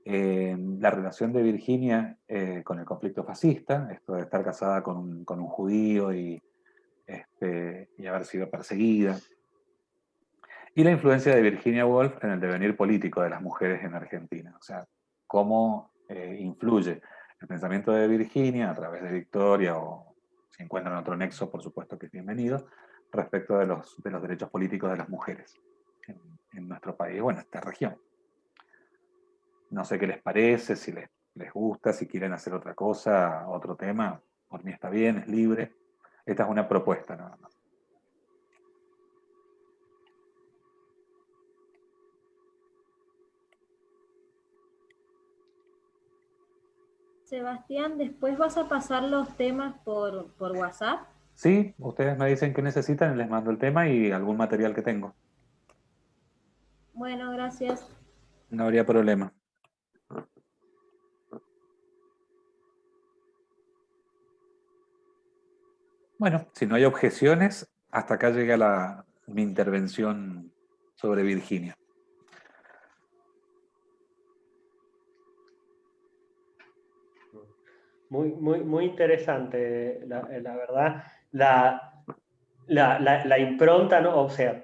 La relación de Virginia con el conflicto fascista, esto de estar casada con un judío y haber sido perseguida, y la influencia de Virginia Woolf en el devenir político de las mujeres en Argentina. O sea, cómo influye el pensamiento de Virginia a través de Victoria, o si encuentran otro nexo, por supuesto que es bienvenido, respecto de los derechos políticos de las mujeres en nuestro país, bueno, esta región. No sé qué les parece, si les gusta, si quieren hacer otra cosa, otro tema, por mí está bien, es libre. Esta es una propuesta nada más. Sebastián, ¿después vas a pasar los temas por WhatsApp? Sí, ustedes me dicen qué necesitan y les mando el tema y algún material que tengo. Bueno, gracias. No habría problema. Bueno, si no hay objeciones, hasta acá llega mi intervención sobre Virginia. Muy interesante, la verdad. La impronta, ¿no? O sea,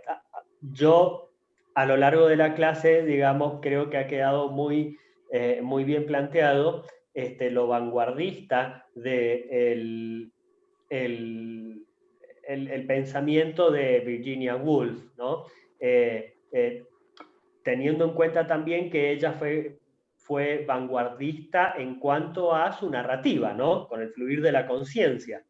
yo a lo largo de la clase, digamos, creo que ha quedado muy bien planteado lo vanguardista del el pensamiento de Virginia Woolf, ¿no? Teniendo en cuenta también que ella fue vanguardista en cuanto a su narrativa, ¿no? Con el fluir de la conciencia,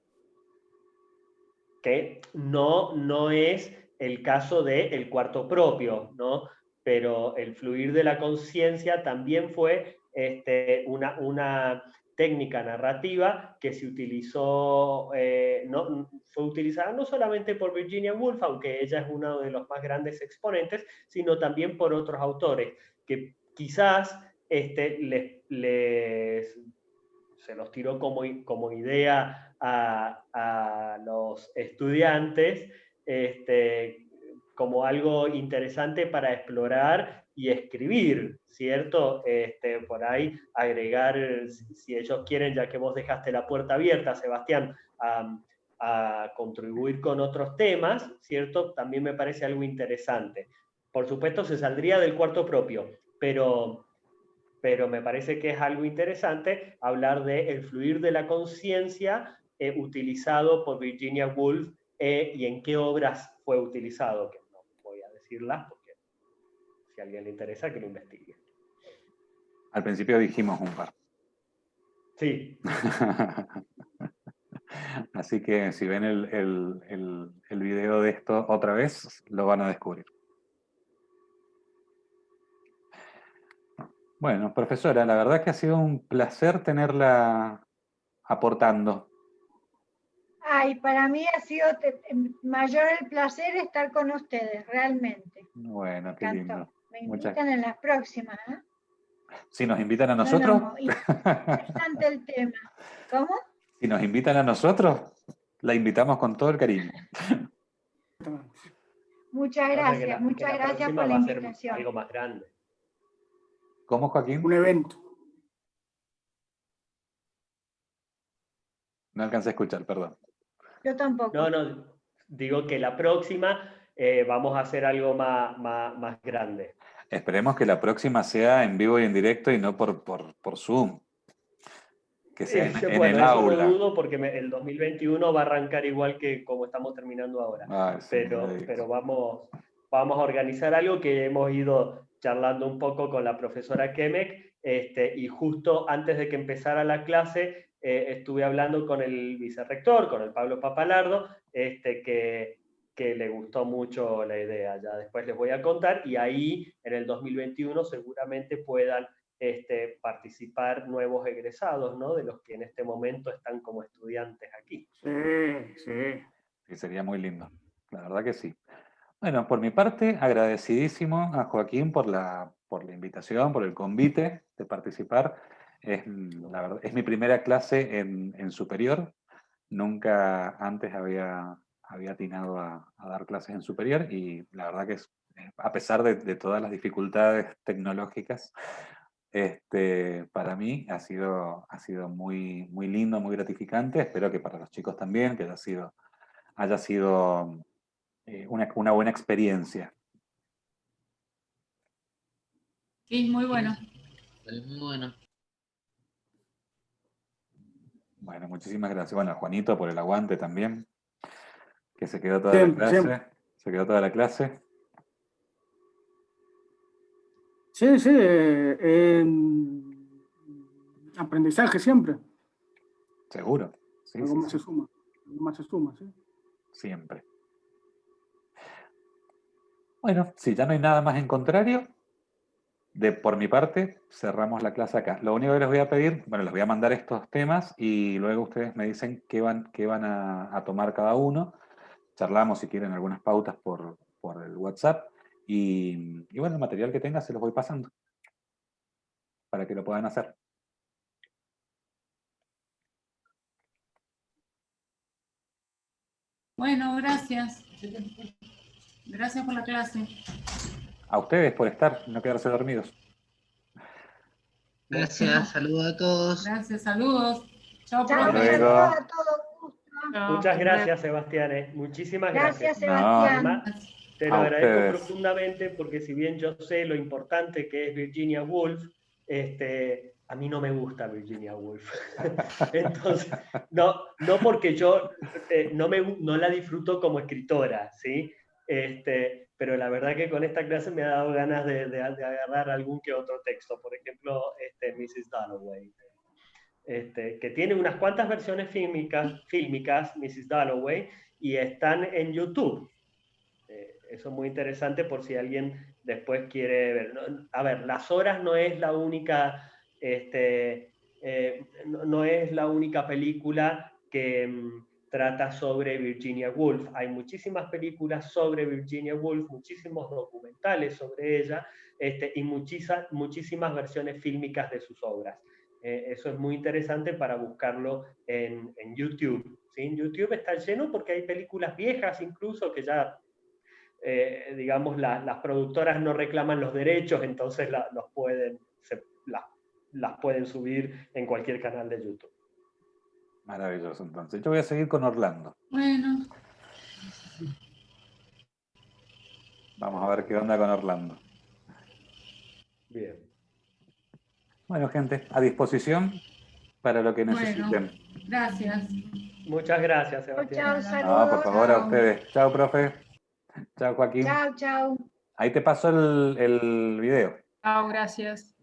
que no es el caso del cuarto propio, ¿no? Pero el fluir de la conciencia también fue una técnica narrativa que se utilizó, fue utilizada no solamente por Virginia Woolf, aunque ella es uno de los más grandes exponentes, sino también por otros autores, que quizás se los tiró como idea a los estudiantes, como algo interesante para explorar y escribir, ¿cierto? Por ahí agregar, si ellos quieren, ya que vos dejaste la puerta abierta, Sebastián, a contribuir con otros temas, ¿cierto? También me parece algo interesante. Por supuesto, se saldría del cuarto propio, pero me parece que es algo interesante hablar del fluir de la conciencia utilizado por Virginia Woolf y en qué obras fue utilizado, que no voy a decirlas porque si a alguien le interesa que lo investigue. Al principio dijimos un par. Sí. Así que si ven el video de esto otra vez, lo van a descubrir. Bueno, profesora, la verdad que ha sido un placer tenerla aportando. Ay, para mí ha sido mayor el placer estar con ustedes, realmente. Bueno, qué lindo. Me invitan en las próximas, ¿eh? Si nos invitan a nosotros. No, interesante el tema. ¿Cómo? Si nos invitan a nosotros, la invitamos con todo el cariño. Muchas gracias por la invitación. Algo más grande. ¿Cómo, Joaquín? Un evento. No alcancé a escuchar, perdón. Yo tampoco. No, digo que la próxima vamos a hacer algo más grande. Esperemos que la próxima sea en vivo y en directo y no por Zoom. Que sea en el aula. Eso lo dudo porque el 2021 va a arrancar igual que como estamos terminando ahora. Pero vamos a organizar algo que hemos ido charlando un poco con la profesora Kemek, y justo antes de que empezara la clase estuve hablando con el vicerrector, con el Pablo Papalardo, que le gustó mucho la idea. Ya después les voy a contar, y ahí en el 2021 seguramente puedan participar nuevos egresados, ¿no? De los que en este momento están como estudiantes aquí. Sí, sería muy lindo. La verdad que sí. Bueno, por mi parte, agradecidísimo a Joaquín por la la invitación, por el convite de participar. La verdad, es mi primera clase en superior. Nunca antes había atinado a dar clases en superior y la verdad que a pesar de todas las dificultades tecnológicas, para mí ha sido muy, muy lindo, muy gratificante. Espero que para los chicos también, que haya sido una buena experiencia. Sí, muy bueno. Muy bueno. Bueno, muchísimas gracias. Bueno, a Juanito por el aguante también, que se quedó toda Siempre, la clase. siempre. Se quedó toda la clase. Sí, aprendizaje siempre. Seguro. Sí, Algo sí, más sí. se suma. Algo más se suma, sí. Siempre. Bueno, si ya no hay nada más en contrario, por mi parte, cerramos la clase acá. Lo único que les voy a pedir, bueno, les voy a mandar estos temas y luego ustedes me dicen qué van a tomar cada uno. Charlamos si quieren algunas pautas por el WhatsApp y bueno, el material que tenga se los voy pasando para que lo puedan hacer. Bueno, gracias. Gracias por la clase. A ustedes por estar, no quedarse dormidos. Gracias, saludos a todos. Gracias, saludos. Chao, Chao, Hasta profe. luego. saludos a todos. Muchas gracias, Sebastián. Muchísimas Gracias, gracias. No, Sebastián. Además, te lo a agradezco ustedes. profundamente porque si bien yo sé lo importante que es Virginia Woolf, a mí no me gusta Virginia Woolf. Entonces, no porque yo no la disfruto como escritora, ¿sí? Pero la verdad que con esta clase me ha dado ganas de agarrar algún que otro texto. Por ejemplo, Mrs. Dalloway. Que tiene unas cuantas versiones fílmicas, Mrs. Dalloway, y están en YouTube. Eso es muy interesante por si alguien después quiere ver. A ver, Las Horas no es la única, no es la única película que trata sobre Virginia Woolf. Hay muchísimas películas sobre Virginia Woolf, muchísimos documentales sobre ella, y muchísimas versiones fílmicas de sus obras. Eso es muy interesante para buscarlo en YouTube. ¿Sí? En YouTube está lleno porque hay películas viejas incluso que ya, digamos, las productoras no reclaman los derechos, entonces las pueden subir en cualquier canal de YouTube. Maravilloso, entonces. Yo voy a seguir con Orlando. Bueno. Vamos a ver qué onda con Orlando. Bien. Bueno, gente, a disposición para lo que necesiten. Bueno, gracias. Muchas gracias, Sebastián. Chao, saludos. No, por favor, a ustedes. Chao, profe. Chao, Joaquín. Chao, chao. Ahí te paso el video. Chao, gracias.